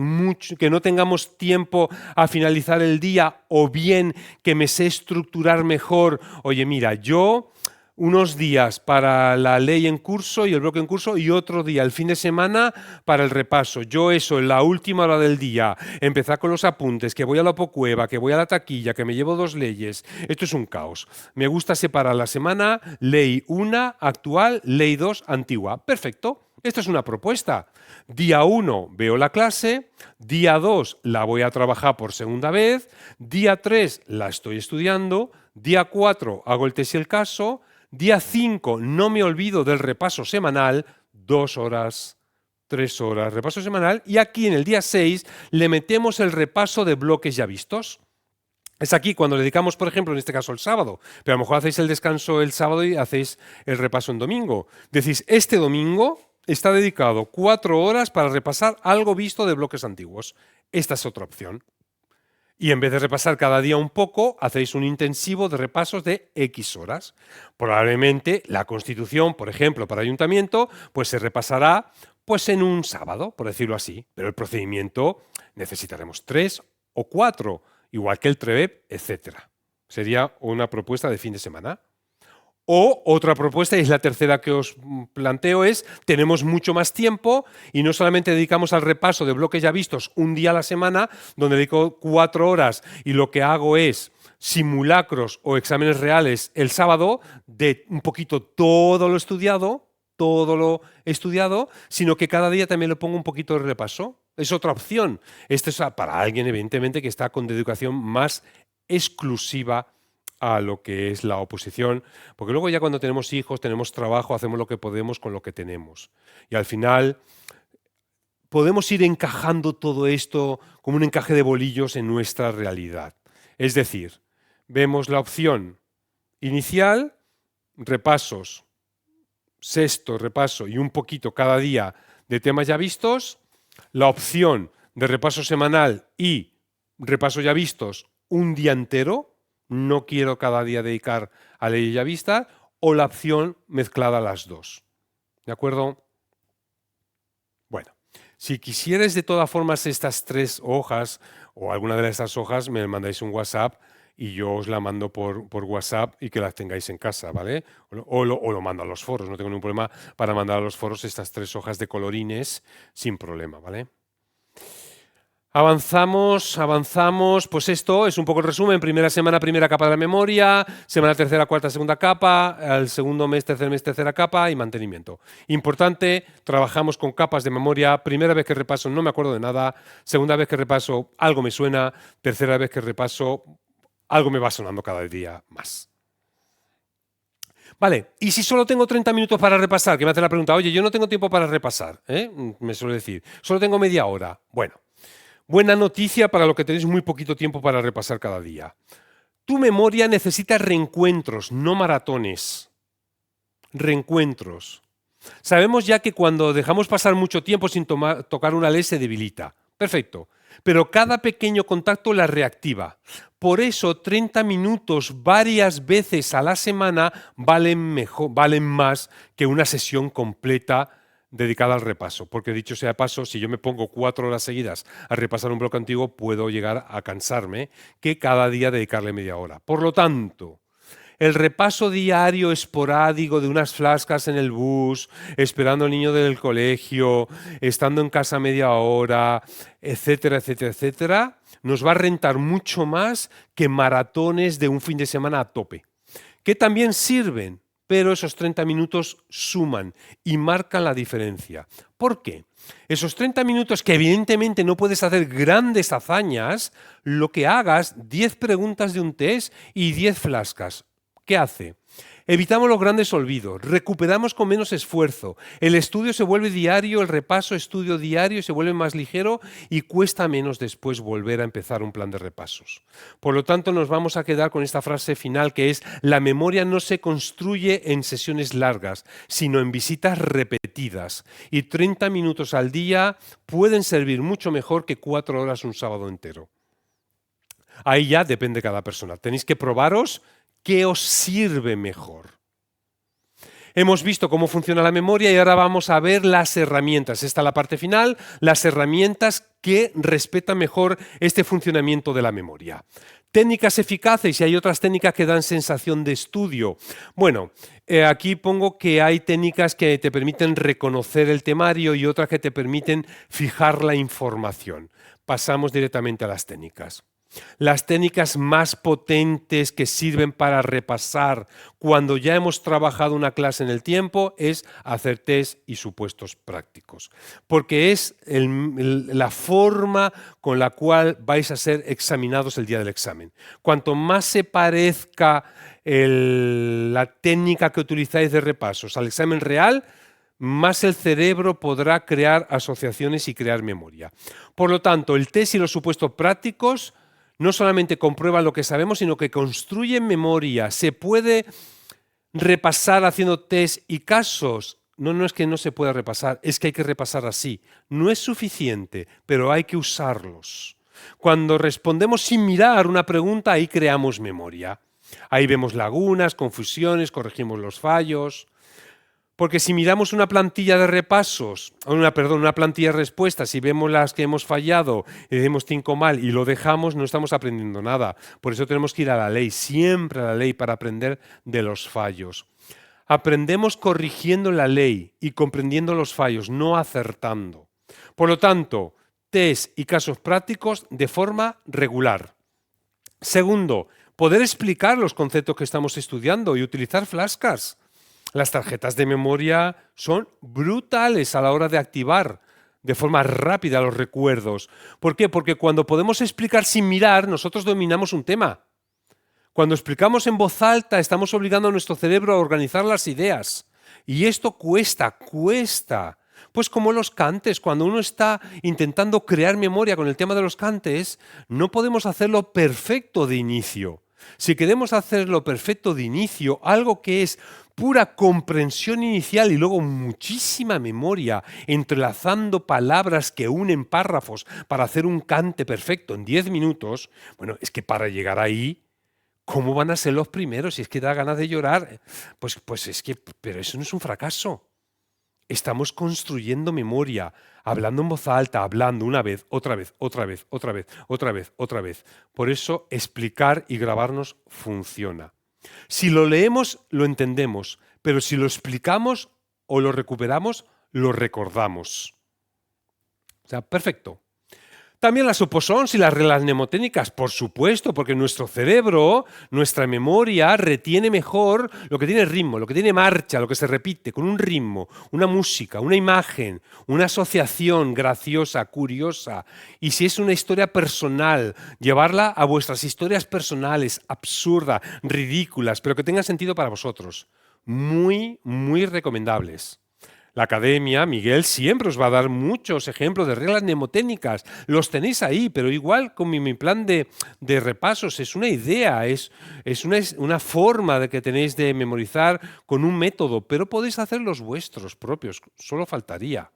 tiempo a finalizar el día o bien que me sé estructurar mejor. Oye, mira, yo unos días para la ley en curso y el bloque en curso y otro día, el fin de semana, para el repaso. Yo eso, en la última hora del día, empezar con los apuntes, que voy a la Opocueva, que voy a la taquilla, que me llevo 2 leyes. Esto es un caos. Me gusta separar la semana, ley 1, actual, ley 2, antigua. Perfecto. Esto es una propuesta. Día 1 veo la clase, día 2 la voy a trabajar por segunda vez, día 3 la estoy estudiando, día 4 hago el test y el caso, día 5 no me olvido del repaso semanal, 2 horas, 3 horas, repaso semanal, y aquí en el día 6 le metemos el repaso de bloques ya vistos. Es aquí cuando le dedicamos, por ejemplo, en este caso el sábado, pero a lo mejor hacéis el descanso el sábado y hacéis el repaso en domingo. Decís, este domingo está dedicado 4 horas para repasar algo visto de bloques antiguos. Esta es otra opción. Y en vez de repasar cada día un poco, hacéis un intensivo de repasos de X horas. Probablemente la Constitución, por ejemplo, para ayuntamiento, pues se repasará pues en un sábado, por decirlo así. Pero el procedimiento necesitaremos 3 o 4, igual que el TREVEP, etc. Sería una propuesta de fin de semana. O otra propuesta, y es la tercera que os planteo, es tenemos mucho más tiempo y no solamente dedicamos al repaso de bloques ya vistos un día a la semana, donde dedico 4 horas y lo que hago es simulacros o exámenes reales el sábado de un poquito todo lo estudiado, sino que cada día también le pongo un poquito de repaso. Es otra opción. Esto es para alguien, evidentemente, que está con dedicación más exclusiva a lo que es la oposición, porque luego ya cuando tenemos hijos, tenemos trabajo, hacemos lo que podemos con lo que tenemos. Y al final podemos ir encajando todo esto como un encaje de bolillos en nuestra realidad. Es decir, vemos la opción inicial, repasos, sexto repaso y un poquito cada día de temas ya vistos, la opción de repaso semanal y repaso ya vistos un día entero, no quiero cada día dedicar a ley ya vista, o la opción mezclada a las dos. ¿De acuerdo? Bueno, si quisierais de todas formas estas 3 hojas o alguna de estas hojas, me mandáis un WhatsApp y yo os la mando por WhatsApp y que las tengáis en casa, ¿vale? O lo mando a los foros, no tengo ningún problema para mandar a los foros estas 3 hojas de colorines sin problema, ¿vale? Avanzamos, pues esto es un poco el resumen. Primera semana, primera capa de la memoria, semana tercera, cuarta, segunda capa, el segundo mes, tercera capa y mantenimiento. Importante, trabajamos con capas de memoria. Primera vez que repaso no me acuerdo de nada, segunda vez que repaso algo me suena, tercera vez que repaso algo me va sonando cada día más. Vale, y si solo tengo 30 minutos para repasar, que me hace la pregunta, oye, yo no tengo tiempo para repasar, me suele decir, solo tengo media hora. Bueno. Buena noticia para lo que tenéis muy poquito tiempo para repasar cada día. Tu memoria necesita reencuentros, no maratones. Reencuentros. Sabemos ya que cuando dejamos pasar mucho tiempo sin tocar una ley se debilita. Perfecto. Pero cada pequeño contacto la reactiva. Por eso 30 minutos varias veces a la semana valen más que una sesión completa dedicada al repaso, porque dicho sea de paso, si yo me pongo 4 horas seguidas a repasar un bloque antiguo, puedo llegar a cansarme que cada día dedicarle media hora. Por lo tanto, el repaso diario esporádico de unas flascas en el bus, esperando al niño del colegio, estando en casa media hora, etcétera, etcétera, etcétera, nos va a rentar mucho más que maratones de un fin de semana a tope, que también sirven, pero esos 30 minutos suman y marcan la diferencia. ¿Por qué? Esos 30 minutos que evidentemente no puedes hacer grandes hazañas, lo que hagas, 10 preguntas de un test y 10 flascas. ¿Qué hace? Evitamos los grandes olvidos, recuperamos con menos esfuerzo, el estudio se vuelve diario, el repaso estudio diario se vuelve más ligero y cuesta menos después volver a empezar un plan de repasos. Por lo tanto, nos vamos a quedar con esta frase final que es: la memoria no se construye en sesiones largas, sino en visitas repetidas. Y 30 minutos al día pueden servir mucho mejor que 4 horas un sábado entero. Ahí ya depende de cada persona. Tenéis que probaros qué os sirve mejor. Hemos visto cómo funciona la memoria y ahora vamos a ver las herramientas. Esta es la parte final, las herramientas que respetan mejor este funcionamiento de la memoria. Técnicas eficaces, y hay otras técnicas que dan sensación de estudio. Bueno, aquí pongo que hay técnicas que te permiten reconocer el temario y otras que te permiten fijar la información. Pasamos directamente a las técnicas. Las técnicas más potentes que sirven para repasar cuando ya hemos trabajado una clase en el tiempo es hacer test y supuestos prácticos, porque es la forma con la cual vais a ser examinados el día del examen. Cuanto más se parezca la técnica que utilizáis de repasos al examen real, más el cerebro podrá crear asociaciones y crear memoria. Por lo tanto, el test y los supuestos prácticos no solamente comprueban lo que sabemos, sino que construyen memoria. Se puede repasar haciendo test y casos. No es que no se pueda repasar, es que hay que repasar así. No es suficiente, pero hay que usarlos. Cuando respondemos sin mirar una pregunta, ahí creamos memoria. Ahí vemos lagunas, confusiones, corregimos los fallos. Porque si miramos una plantilla de repasos, una plantilla de respuestas y vemos las que hemos fallado y decimos 5 mal y lo dejamos, no estamos aprendiendo nada. Por eso tenemos que ir a la ley, siempre a la ley, para aprender de los fallos. Aprendemos corrigiendo la ley y comprendiendo los fallos, no acertando. Por lo tanto, test y casos prácticos de forma regular. Segundo, poder explicar los conceptos que estamos estudiando y utilizar flashcards. Las tarjetas de memoria son brutales a la hora de activar de forma rápida los recuerdos. ¿Por qué? Porque cuando podemos explicar sin mirar, nosotros dominamos un tema. Cuando explicamos en voz alta, estamos obligando a nuestro cerebro a organizar las ideas. Y esto cuesta. Pues como los cantes, cuando uno está intentando crear memoria con el tema de los cantes, no podemos hacerlo perfecto de inicio. Si queremos hacerlo perfecto de inicio, algo que es pura comprensión inicial y luego muchísima memoria, entrelazando palabras que unen párrafos para hacer un cante perfecto en 10 minutos, bueno, es que para llegar ahí, ¿cómo van a ser los primeros? Si es que da ganas de llorar, pues es que, pero eso no es un fracaso. Estamos construyendo memoria, hablando en voz alta, hablando una vez, otra vez. Por eso explicar y grabarnos funciona. Si lo leemos, lo entendemos, pero si lo explicamos o lo recuperamos, lo recordamos. O sea, perfecto. También las oposons y las reglas mnemotécnicas, por supuesto, porque nuestro cerebro, nuestra memoria, retiene mejor lo que tiene ritmo, lo que tiene marcha, lo que se repite, con un ritmo, una música, una imagen, una asociación graciosa, curiosa. Y si es una historia personal, llevarla a vuestras historias personales, absurdas, ridículas, pero que tengan sentido para vosotros. Muy, muy recomendables. La academia, Miguel, siempre os va a dar muchos ejemplos de reglas mnemotécnicas. Los tenéis ahí, pero igual con mi plan de repasos es una idea, es una forma de que tenéis de memorizar con un método, pero podéis hacer los vuestros propios, solo faltaría.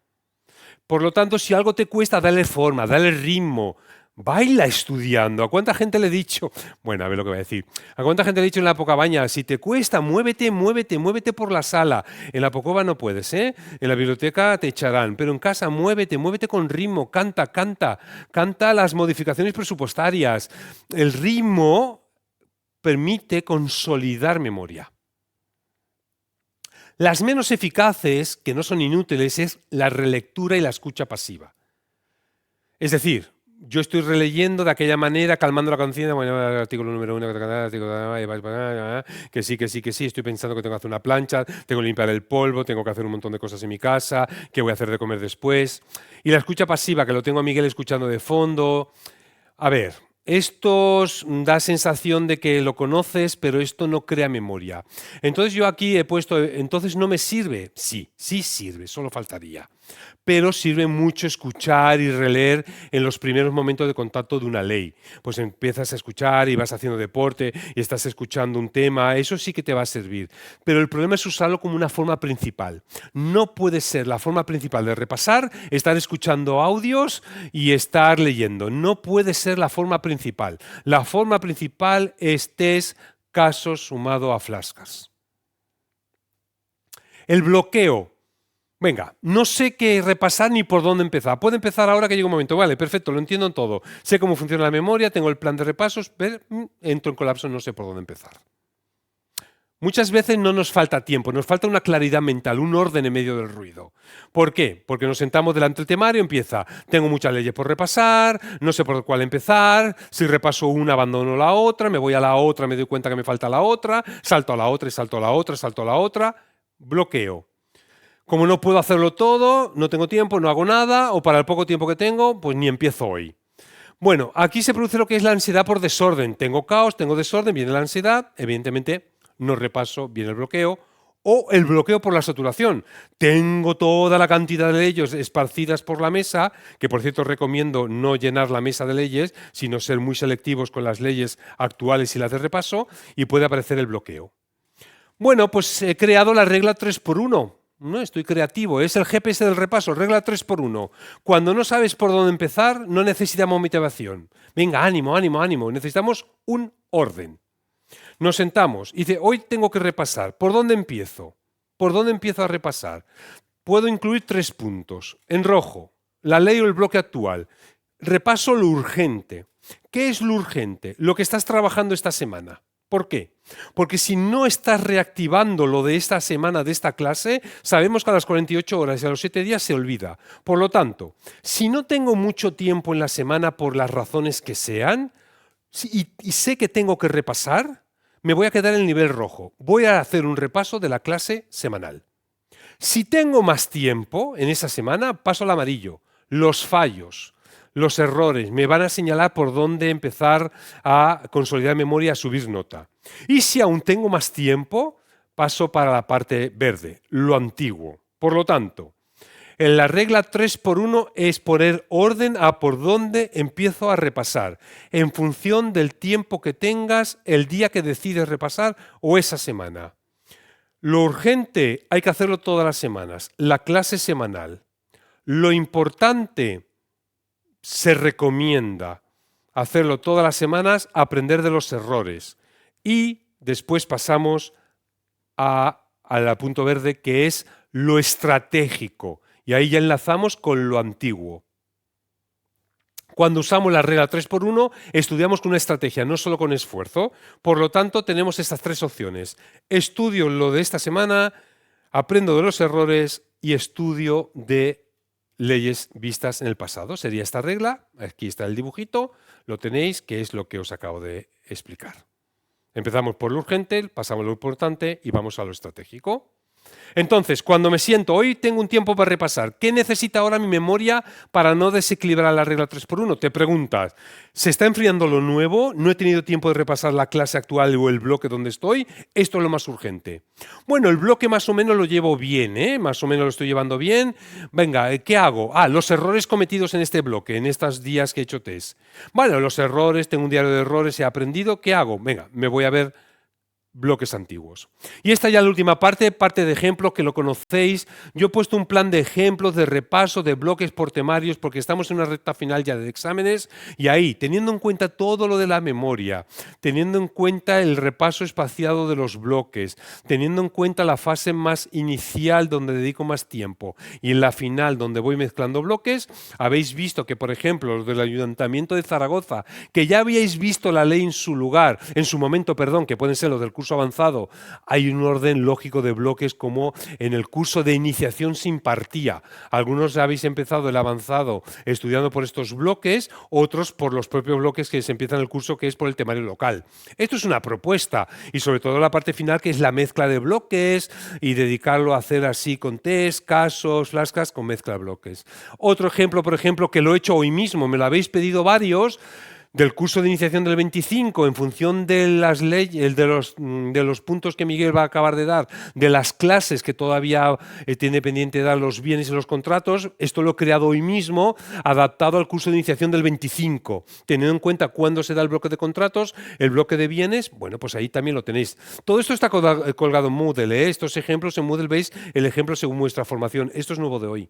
Por lo tanto, si algo te cuesta, dale forma, dale ritmo. Baila estudiando. ¿A cuánta gente le he dicho? Bueno, a ver lo que voy a decir. ¿A cuánta gente le he dicho en la Pocabaña? Si te cuesta, muévete por la sala. En la Pocova no puedes, ¿eh? En la biblioteca te echarán. Pero en casa, muévete con ritmo. Canta las modificaciones presupuestarias. El ritmo permite consolidar memoria. Las menos eficaces, que no son inútiles, es la relectura y la escucha pasiva. Es decir, yo estoy releyendo de aquella manera, calmando la conciencia, bueno, artículo número 1, que sí, estoy pensando que tengo que hacer una plancha, tengo que limpiar el polvo, tengo que hacer un montón de cosas en mi casa, qué voy a hacer de comer después. Y la escucha pasiva, que lo tengo a Miguel escuchando de fondo. A ver, esto da sensación de que lo conoces, pero esto no crea memoria. Entonces yo aquí he puesto, entonces no me sirve. Sí, sí sirve, solo faltaría. Pero sirve mucho escuchar y releer en los primeros momentos de contacto de una ley. Pues empiezas a escuchar y vas haciendo deporte y estás escuchando un tema, eso sí que te va a servir. Pero el problema es usarlo como una forma principal. No puede ser la forma principal de repasar, estar escuchando audios y estar leyendo. No puede ser la forma principal. La forma principal es test, casos sumado a flashcards. El bloqueo. Venga, no sé qué repasar ni por dónde empezar. Puedo empezar ahora que llega un momento. Vale, perfecto, lo entiendo en todo. Sé cómo funciona la memoria, tengo el plan de repasos, pero entro en colapso, no sé por dónde empezar. Muchas veces no nos falta tiempo, nos falta una claridad mental, un orden en medio del ruido. ¿Por qué? Porque nos sentamos delante del temario, empieza, tengo muchas leyes por repasar, no sé por cuál empezar, si repaso una abandono la otra, me voy a la otra, me doy cuenta que me falta la otra, salto a la otra y salto a la otra, salto a la otra, bloqueo. Como no puedo hacerlo todo, no tengo tiempo, no hago nada, o para el poco tiempo que tengo, pues ni empiezo hoy. Bueno, aquí se produce lo que es la ansiedad por desorden. Tengo caos, tengo desorden, viene la ansiedad, evidentemente no repaso, viene el bloqueo, o el bloqueo por la saturación. Tengo toda la cantidad de leyes esparcidas por la mesa, que por cierto recomiendo no llenar la mesa de leyes, sino ser muy selectivos con las leyes actuales y las de repaso, y puede aparecer el bloqueo. Bueno, pues he creado la regla 3x1. No estoy creativo, es el GPS del repaso, regla 3x1. Cuando no sabes por dónde empezar, no necesitamos motivación. Venga, ánimo, ánimo, ánimo. Necesitamos un orden. Nos sentamos y dice, hoy tengo que repasar. ¿Por dónde empiezo? ¿Por dónde empiezo a repasar? Puedo incluir 3 puntos. En rojo, la ley o el bloque actual. Repaso lo urgente. ¿Qué es lo urgente? Lo que estás trabajando esta semana. ¿Por qué? Porque si no estás reactivando lo de esta semana, de esta clase, sabemos que a las 48 horas y a los 7 días se olvida. Por lo tanto, si no tengo mucho tiempo en la semana por las razones que sean, y sé que tengo que repasar, me voy a quedar en el nivel rojo. Voy a hacer un repaso de la clase semanal. Si tengo más tiempo en esa semana, paso al amarillo. Los fallos, los errores, me van a señalar por dónde empezar a consolidar memoria, a subir nota. Y si aún tengo más tiempo, paso para la parte verde, lo antiguo. Por lo tanto, en la regla 3x1 es poner orden a por dónde empiezo a repasar, en función del tiempo que tengas el día que decides repasar o esa semana. Lo urgente hay que hacerlo todas las semanas, la clase semanal. Lo importante se recomienda hacerlo todas las semanas, aprender de los errores. Y después pasamos al punto verde, que es lo estratégico. Y ahí ya enlazamos con lo antiguo. Cuando usamos la regla 3x1, estudiamos con una estrategia, no solo con esfuerzo. Por lo tanto, tenemos estas 3 opciones. Estudio lo de esta semana, aprendo de los errores y estudio de leyes vistas en el pasado. Sería esta regla, aquí está el dibujito, lo tenéis, que es lo que os acabo de explicar. Empezamos por lo urgente, pasamos a lo importante y vamos a lo estratégico. Entonces, cuando me siento, hoy tengo un tiempo para repasar, ¿qué necesita ahora mi memoria para no desequilibrar la regla 3x1? Te preguntas, ¿se está enfriando lo nuevo? ¿No he tenido tiempo de repasar la clase actual o el bloque donde estoy? Esto es lo más urgente. Bueno, el bloque más o menos lo llevo bien, ¿eh? Más o menos lo estoy llevando bien. Venga, ¿qué hago? Los errores cometidos en este bloque, en estos días que he hecho test. Bueno, los errores, tengo un diario de errores, he aprendido, ¿qué hago? Venga, me voy a ver bloques antiguos. Y esta ya la última parte de ejemplos que lo conocéis. Yo he puesto un plan de ejemplos, de repaso, de bloques por temarios, porque estamos en una recta final ya de exámenes, y ahí, teniendo en cuenta todo lo de la memoria, teniendo en cuenta el repaso espaciado de los bloques, teniendo en cuenta la fase más inicial donde dedico más tiempo, y en la final donde voy mezclando bloques, habéis visto que, por ejemplo, los del Ayuntamiento de Zaragoza, que ya habíais visto la ley en su lugar, en su momento, perdón, que pueden ser los del curso avanzado, hay un orden lógico de bloques como en el curso de iniciación se impartía. Algunos habéis empezado el avanzado estudiando por estos bloques, otros por los propios bloques que se empiezan el curso, que es por el temario local. Esto es una propuesta y sobre todo la parte final, que es la mezcla de bloques y dedicarlo a hacer así con test, casos, flashcards con mezcla de bloques. Otro ejemplo, por ejemplo, que lo he hecho hoy mismo, me lo habéis pedido varios. Del curso de iniciación del 25, en función de las leyes, de los puntos que Miguel va a acabar de dar, de las clases que todavía tiene pendiente dar los bienes y los contratos, esto lo he creado hoy mismo, adaptado al curso de iniciación del 25, teniendo en cuenta cuándo se da el bloque de contratos, el bloque de bienes, bueno, pues ahí también lo tenéis. Todo esto está colgado en Moodle, ¿eh? Estos ejemplos en Moodle veis el ejemplo según vuestra formación. Esto es nuevo de hoy.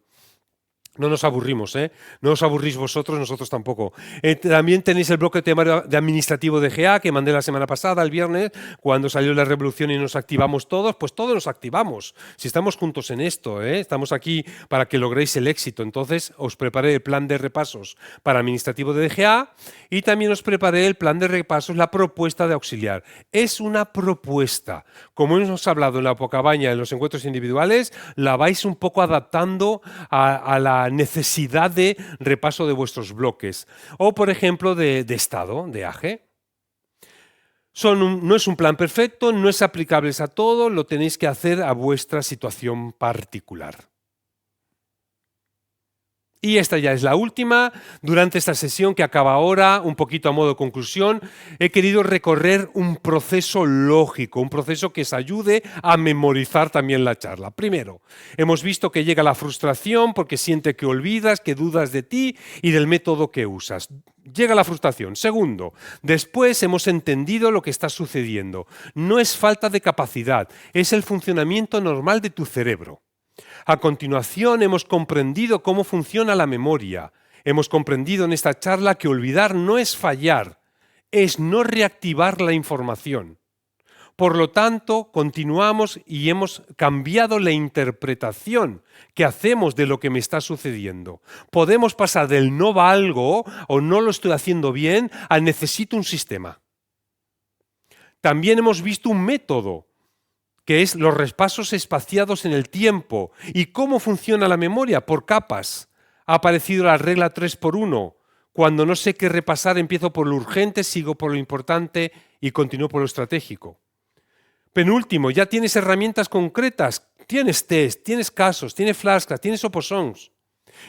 No nos aburrimos, ¿eh? No os aburrís vosotros, nosotros tampoco. También tenéis el bloque temario de administrativo de GA que mandé la semana pasada, el viernes, cuando salió la revolución y nos activamos todos, pues todos nos activamos. Si estamos juntos en esto, ¿eh? Estamos aquí para que logréis el éxito. Entonces, os preparé el plan de repasos para administrativo de DGA y también os preparé el plan de repasos, la propuesta de auxiliar. Es una propuesta. Como hemos hablado en la Pocabaña, en los encuentros individuales, la vais un poco adaptando a la necesidad de repaso de vuestros bloques o, por ejemplo, de estado, de AGE. No es un plan perfecto, no es aplicable a todo, lo tenéis que hacer a vuestra situación particular. Y esta ya es la última. Durante esta sesión que acaba ahora, un poquito a modo de conclusión, he querido recorrer un proceso lógico, un proceso que os ayude a memorizar también la charla. Primero, hemos visto que llega la frustración porque siente que olvidas, que dudas de ti y del método que usas. Llega la frustración. Segundo, después hemos entendido lo que está sucediendo. No es falta de capacidad, es el funcionamiento normal de tu cerebro. A continuación, hemos comprendido cómo funciona la memoria. Hemos comprendido en esta charla que olvidar no es fallar, es no reactivar la información. Por lo tanto, continuamos y hemos cambiado la interpretación que hacemos de lo que me está sucediendo. Podemos pasar del no valgo o no lo estoy haciendo bien a necesito un sistema. También hemos visto un método, que es los repasos espaciados en el tiempo. ¿Y cómo funciona la memoria? Por capas. Ha aparecido la regla 3x1. Cuando no sé qué repasar, empiezo por lo urgente, sigo por lo importante y continúo por lo estratégico. Penúltimo, ya tienes herramientas concretas. Tienes test, tienes casos, tienes flashcards, tienes oposons.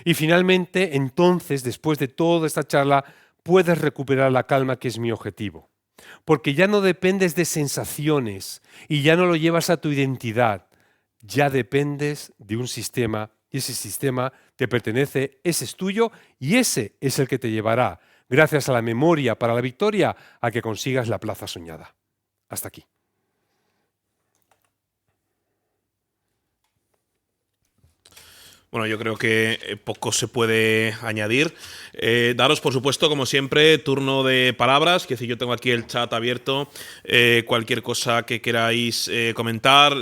Y finalmente, entonces, después de toda esta charla, puedes recuperar la calma, que es mi objetivo. Porque ya no dependes de sensaciones y ya no lo llevas a tu identidad, ya dependes de un sistema y ese sistema te pertenece, ese es tuyo y ese es el que te llevará, gracias a la memoria para la victoria, a que consigas la plaza soñada. Hasta aquí. Bueno, yo creo que poco se puede añadir. Daros, por supuesto, como siempre, turno de palabras. Que si yo tengo aquí el chat abierto, cualquier cosa que queráis comentar,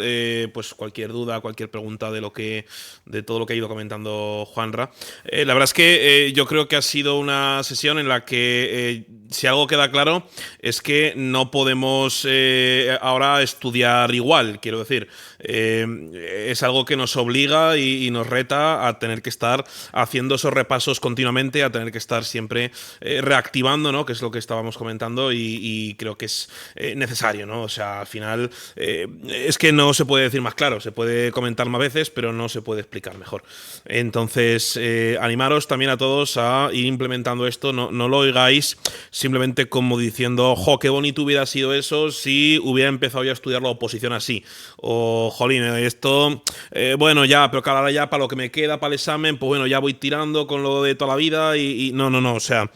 pues cualquier duda, cualquier pregunta de todo lo que ha ido comentando Juanra. La verdad es que yo creo que ha sido una sesión en la que, si algo queda claro, es que no podemos ahora estudiar igual, quiero decir. Es algo que nos obliga y nos reta a tener que estar haciendo esos repasos continuamente, a tener que estar siempre reactivando, ¿no? Que es lo que estábamos comentando y creo que es necesario, ¿no? O sea, al final es que no se puede decir más claro, se puede comentar más veces, pero no se puede explicar mejor. Entonces, animaros también a todos a ir implementando esto, no lo oigáis simplemente como diciendo, jo, qué bonito hubiera sido eso si hubiera empezado yo a estudiar la oposición así, o jolín, esto, bueno, ya, pero ahora ya para lo que me queda para el examen, pues bueno, ya voy tirando con lo de toda la vida y no, o sea,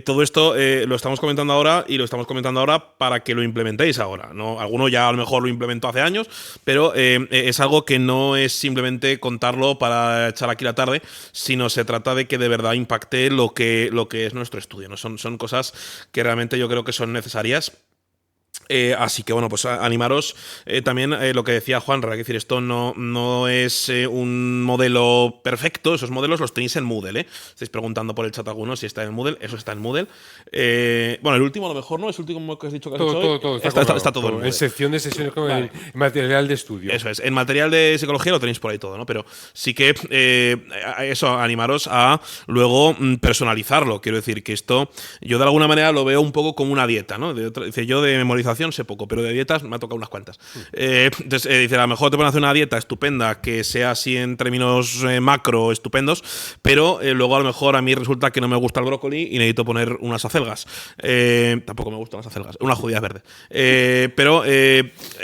todo esto lo estamos comentando ahora y lo estamos comentando ahora para que lo implementéis ahora, ¿no? Alguno ya a lo mejor lo implementó hace años, pero es algo que no es simplemente contarlo para echar aquí la tarde, sino se trata de que de verdad impacte lo que es nuestro estudio, ¿no? Son cosas que realmente yo creo que son necesarias. Así que bueno, pues animaros también lo que decía Juanra, es decir, esto no es un modelo perfecto, esos modelos los tenéis en Moodle, ¿eh? Estáis preguntando por el chat algunos si está en Moodle, eso está en Moodle. Bueno, el último a lo mejor no, es el último que has dicho que has hecho hoy. Todo Está todo en Moodle. En sección de sesiones con el material de estudio. Eso es, en material de psicología lo tenéis por ahí todo, ¿no? Pero sí que eso, animaros a luego personalizarlo. Quiero decir que esto yo de alguna manera lo veo un poco como una dieta, ¿no? Yo de memorización alimentación sé poco, pero de dietas me ha tocado unas cuantas. Entonces, dice, a lo mejor te pueden hacer una dieta estupenda, que sea así en términos macro estupendos, pero luego a lo mejor a mí resulta que no me gusta el brócoli y necesito poner unas acelgas. Tampoco me gustan las acelgas, unas judías verdes. Pero,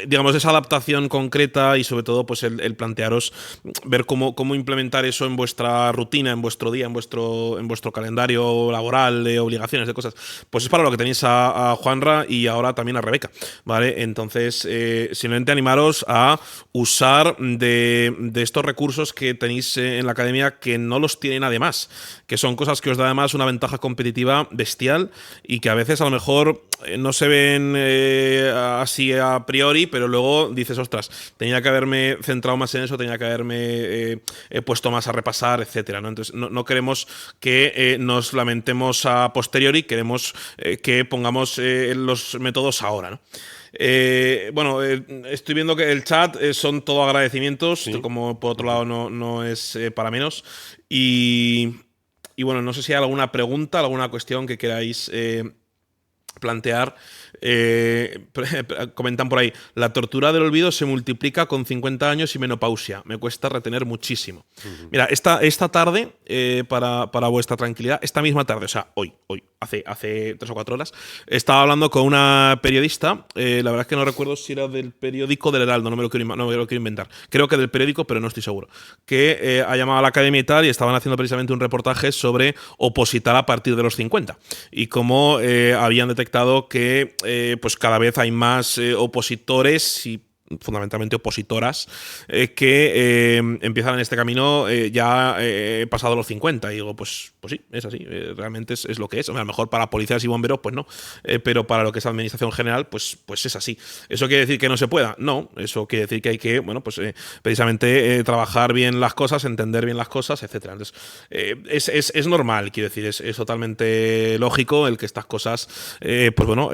digamos, esa adaptación concreta y sobre todo pues el plantearos, ver cómo implementar eso en vuestra rutina, en vuestro día, en vuestro calendario laboral, de obligaciones, de cosas, pues es para lo que tenéis a Juanra y ahora también a Rebeca, ¿vale? Entonces, simplemente animaros a usar de estos recursos que tenéis en la academia, que no los tiene nadie más, que son cosas que os da además una ventaja competitiva bestial y que a veces a lo mejor no se ven así a priori, pero luego dices, ostras, tenía que haberme centrado más en eso, tenía que haberme puesto más a repasar, etcétera, ¿no? Entonces, no queremos que nos lamentemos a posteriori, queremos que pongamos los métodos ahora, ¿no? Bueno, estoy viendo que el chat son todo agradecimientos, Sí. como por otro lado no es para menos. Y bueno, no sé si hay alguna pregunta, alguna cuestión que queráis plantear. Comentan por ahí, la tortura del olvido se multiplica con 50 años y menopausia. Me cuesta retener muchísimo. Mira, esta tarde, para vuestra tranquilidad, esta misma tarde, o sea, hoy, hace 3 o 4 horas, estaba hablando con una periodista, la verdad es que no recuerdo si era del periódico del Heraldo, no me lo quiero inventar. Creo que del periódico, pero no estoy seguro. Que ha llamado a la academia y tal, y estaban haciendo precisamente un reportaje sobre opositar a partir de los 50 y cómo habían detectado que pues cada vez hay más opositores y fundamentalmente opositoras que empiezan en este camino ya pasado los 50. Y digo, pues sí, es así, realmente es lo que es. A lo mejor para policías y bomberos, pues no, pero para lo que es administración general, pues es así. ¿Eso quiere decir que no se pueda? No, eso quiere decir que hay que, bueno, pues precisamente trabajar bien las cosas, entender bien las cosas, etcétera. Entonces, es normal, quiero decir, es totalmente lógico el que estas cosas, pues bueno,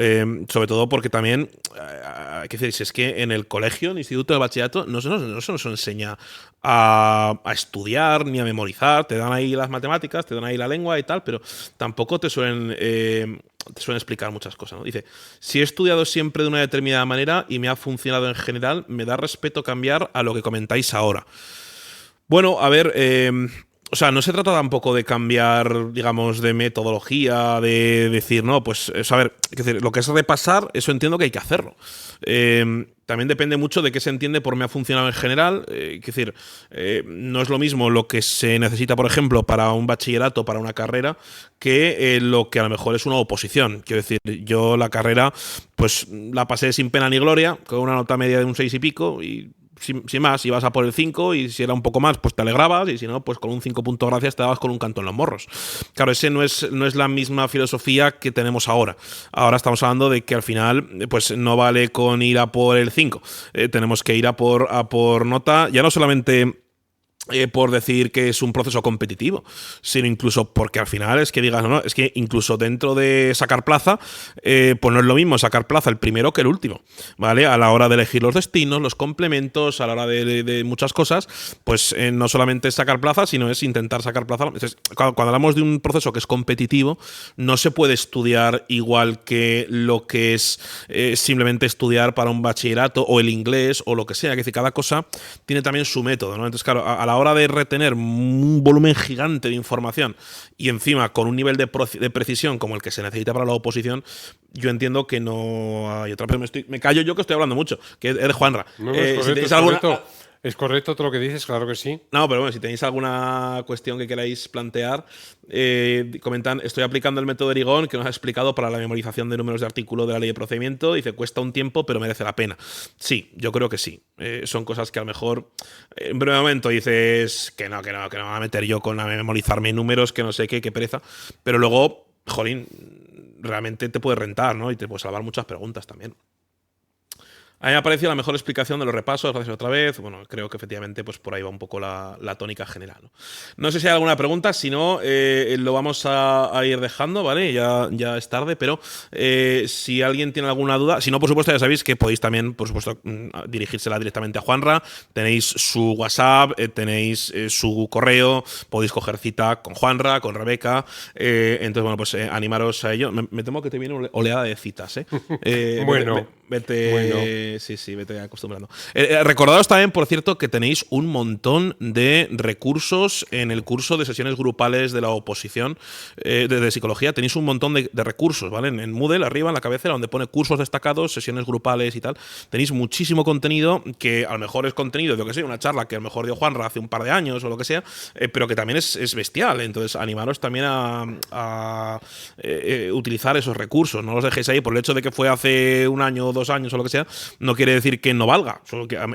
sobre todo porque también, hay que decir, si es que en el colegio, en el instituto de bachillerato, no se nos enseña a estudiar ni a memorizar. Te dan ahí las matemáticas, te dan ahí la lengua y tal, pero tampoco te suelen explicar muchas cosas, ¿no? Dice, si he estudiado siempre de una determinada manera y me ha funcionado en general, me da respeto cambiar a lo que comentáis ahora. Bueno, a ver, o sea, no se trata tampoco de cambiar, digamos, de metodología, de decir, no, pues, a ver, es decir, lo que es repasar, eso entiendo que hay que hacerlo. También depende mucho de qué se entiende por me ha funcionado en general. Es decir, no es lo mismo lo que se necesita, por ejemplo, para un bachillerato, para una carrera, que lo que a lo mejor es una oposición. Quiero decir, yo la carrera, pues la pasé sin pena ni gloria, con una nota media de un 6 y pico, y sin más, ibas a por el 5 y si era un poco más, pues te alegrabas, y si no, pues con un 5 punto gracias te dabas con un canto en los morros. Claro, ese no es la misma filosofía que tenemos ahora. Ahora estamos hablando de que al final, pues no vale con ir a por el 5. Tenemos que ir a por nota, ya no solamente por decir que es un proceso competitivo, sino incluso porque al final es que digas, no, es que incluso dentro de sacar plaza, pues no es lo mismo sacar plaza el primero que el último, ¿vale? A la hora de elegir los destinos, los complementos, a la hora de muchas cosas, pues no solamente es sacar plaza, sino es intentar sacar plaza. Entonces, cuando hablamos de un proceso que es competitivo, no se puede estudiar igual que lo que es simplemente estudiar para un bachillerato o el inglés o lo que sea, que decir, cada cosa tiene también su método, ¿no? Entonces, claro, a la hora de retener un volumen gigante de información y encima con un nivel de precisión como el que se necesita para la oposición, yo entiendo que no hay otra. Pero me callo yo, que estoy hablando mucho, que es Juanra. No, es correcto, si tenéis alguna... Es correcto todo lo que dices, claro que sí. No, pero bueno, si tenéis alguna cuestión que queráis plantear, comentan, estoy aplicando el método Erigón que nos ha explicado para la memorización de números de artículo de la ley de procedimiento. Dice, cuesta un tiempo, pero merece la pena. Sí, yo creo que sí. Son cosas que a lo mejor en breve momento dices que no me voy a meter yo con memorizarme números, que no sé qué pereza. Pero luego, jolín, realmente te puede rentar, ¿no? Y te puede salvar muchas preguntas también. A mí me ha parecido la mejor explicación de los repasos, gracias otra vez. Bueno, creo que efectivamente pues por ahí va un poco la tónica general, ¿no? No sé si hay alguna pregunta, si no, lo vamos a ir dejando, ¿vale? Ya es tarde, pero si alguien tiene alguna duda, si no, por supuesto, ya sabéis que podéis también, por supuesto, dirigírsela directamente a Juanra. Tenéis su WhatsApp, tenéis su correo, podéis coger cita con Juanra, con Rebeca. Entonces, bueno, pues animaros a ello. Me temo que te viene oleada de citas, ¿eh? Bueno. Bueno, Sí, vete acostumbrando. Recordaos también, por cierto, que tenéis un montón de recursos en el curso de sesiones grupales de la oposición de psicología. Tenéis un montón de recursos, ¿vale? En Moodle, arriba, en la cabecera, donde pone cursos destacados, sesiones grupales y tal. Tenéis muchísimo contenido que a lo mejor es contenido, yo que sé, una charla que a lo mejor dio Juanra hace un par de años o lo que sea, pero que también es bestial. Entonces, animaros también a utilizar esos recursos. No los dejéis ahí por el hecho de que fue hace un año o 2 años o lo que sea, no quiere decir que no valga.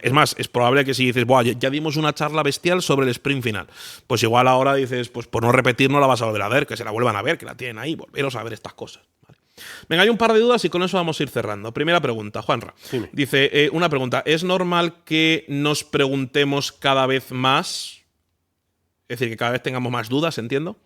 Es más, es probable que si dices, buah, ya dimos una charla bestial sobre el sprint final, pues igual ahora dices, pues por no repetir no la vas a volver a ver, que se la vuelvan a ver, que la tienen ahí, volveros a ver estas cosas. Vale. Venga, hay un par de dudas y con eso vamos a ir cerrando. Primera pregunta, Juanra. dime. Dice, una pregunta, ¿es normal que nos preguntemos cada vez más? Es decir, que cada vez tengamos más dudas, entiendo.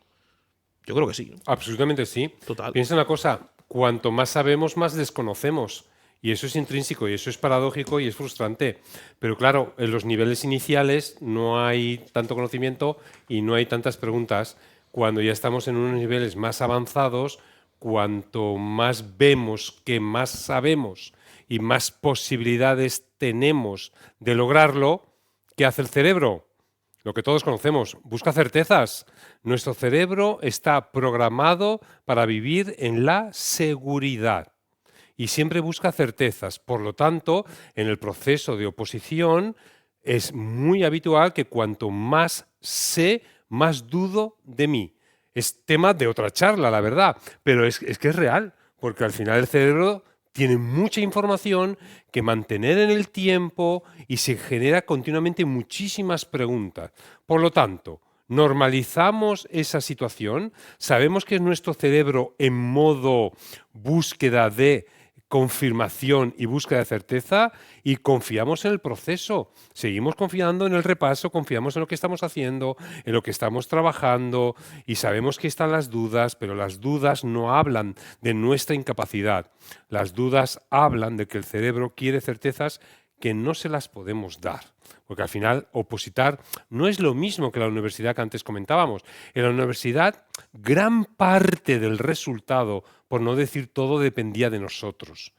Yo creo que sí. Absolutamente sí. Total. Piensa una cosa, cuanto más sabemos, más desconocemos. Y eso es intrínseco y eso es paradójico y es frustrante. Pero claro, en los niveles iniciales no hay tanto conocimiento y no hay tantas preguntas. Cuando ya estamos en unos niveles más avanzados, cuanto más vemos que más sabemos y más posibilidades tenemos de lograrlo, ¿qué hace el cerebro? Lo que todos conocemos, busca certezas. Nuestro cerebro está programado para vivir en la seguridad y siempre busca certezas. Por lo tanto, en el proceso de oposición es muy habitual que cuanto más sé, más dudo de mí. Es tema de otra charla, la verdad, pero es que es real, porque al final el cerebro tiene mucha información que mantener en el tiempo y se genera continuamente muchísimas preguntas. Por lo tanto, normalizamos esa situación, sabemos que es nuestro cerebro en modo búsqueda de confirmación y búsqueda de certeza y confiamos en el proceso. Seguimos confiando en el repaso, confiamos en lo que estamos haciendo, en lo que estamos trabajando y sabemos que están las dudas, pero las dudas no hablan de nuestra incapacidad. Las dudas hablan de que el cerebro quiere certezas que no se las podemos dar. Porque al final opositar no es lo mismo que la universidad que antes comentábamos. En la universidad gran parte del resultado, por no decir todo, dependía de nosotros.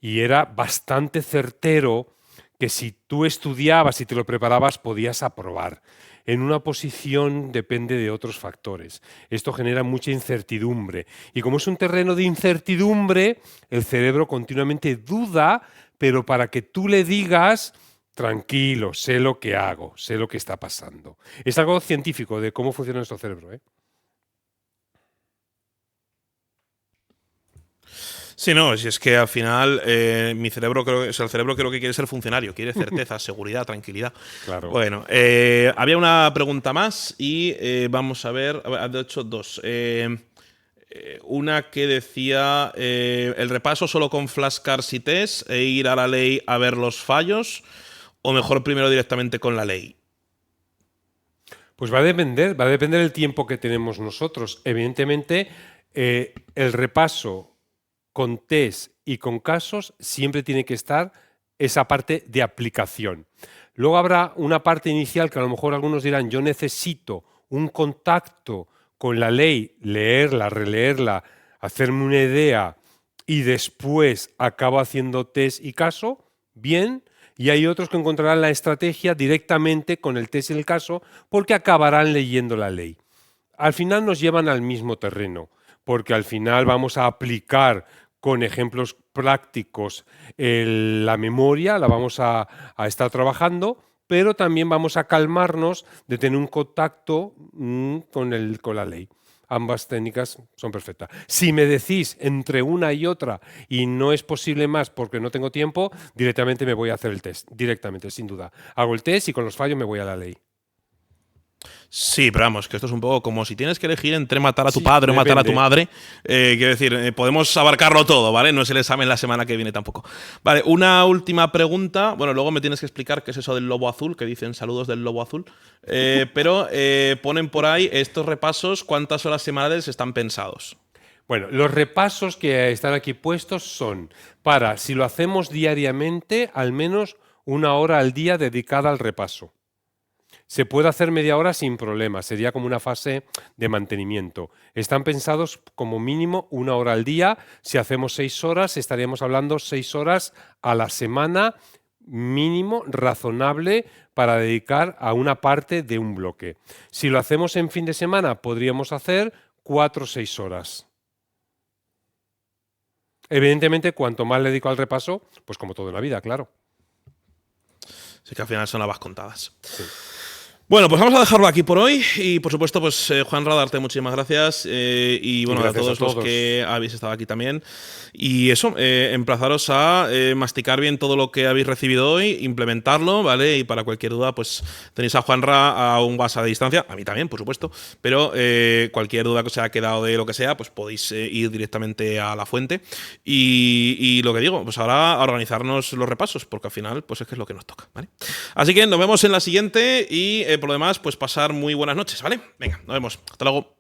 Y era bastante certero que si tú estudiabas y te lo preparabas podías aprobar. En una oposición depende de otros factores. Esto genera mucha incertidumbre. Y como es un terreno de incertidumbre, el cerebro continuamente duda, pero para que tú le digas, tranquilo, sé lo que hago, sé lo que está pasando. Es algo científico de cómo funciona nuestro cerebro, ¿eh? Sí, no, si es que al final mi cerebro creo, o sea, el cerebro creo que quiere ser funcionario, quiere certeza, seguridad, tranquilidad. Claro. Bueno, había una pregunta más y vamos a ver, de hecho dos. Una que decía el repaso solo con flashcards y test e ir a la ley a ver los fallos o mejor primero directamente con la ley. Pues va a depender del tiempo que tenemos nosotros. Evidentemente, el repaso con test y con casos siempre tiene que estar esa parte de aplicación. Luego habrá una parte inicial que a lo mejor algunos dirán, yo necesito un contacto con la ley, leerla, releerla, hacerme una idea y después acabo haciendo test y caso, bien. Y hay otros que encontrarán la estrategia directamente con el test y el caso porque acabarán leyendo la ley. Al final nos llevan al mismo terreno, porque al final vamos a aplicar con ejemplos prácticos la memoria, la vamos a estar trabajando, pero también vamos a calmarnos de tener un contacto con la ley. Ambas técnicas son perfectas. Si me decís entre una y otra y no es posible más porque no tengo tiempo, directamente me voy a hacer el test, directamente, sin duda. Hago el test y con los fallos me voy a la ley. Sí, pero vamos, que esto es un poco como si tienes que elegir entre matar a tu Sí, padre o matar a tu depende. madre. Quiero decir, podemos abarcarlo todo, ¿vale? No es el examen la semana que viene tampoco. Vale, una última pregunta. Bueno, luego me tienes que explicar qué es eso del lobo azul, que dicen saludos del lobo azul. Pero ponen por ahí estos repasos, ¿cuántas horas semanales están pensados? Bueno, los repasos que están aquí puestos son para, si lo hacemos diariamente, al menos 1 hora al día dedicada al repaso. Se puede hacer media hora sin problema, sería como una fase de mantenimiento. Están pensados como mínimo 1 hora al día. Si hacemos 6 horas, estaríamos hablando 6 horas a la semana, mínimo razonable para dedicar a una parte de un bloque. Si lo hacemos en fin de semana, podríamos hacer 4 o 6 horas. Evidentemente, cuanto más le dedico al repaso, pues como todo en la vida, claro. Así que al final son habas contadas. Sí. Bueno, pues vamos a dejarlo aquí por hoy y por supuesto, pues Juanra, darte muchísimas gracias y bueno, Gracias a todos los que habéis estado aquí también. Y eso, emplazaros a masticar bien todo lo que habéis recibido hoy, implementarlo, ¿vale? Y para cualquier duda, pues tenéis a Juanra a un WhatsApp de distancia, a mí también, por supuesto, pero cualquier duda que os haya quedado de lo que sea, pues podéis ir directamente a la fuente. Y lo que digo, pues ahora a organizarnos los repasos, porque al final, pues es que es lo que nos toca, ¿vale? Así que nos vemos en la siguiente y por lo demás, pues pasar muy buenas noches, ¿vale? Venga, nos vemos. Hasta luego.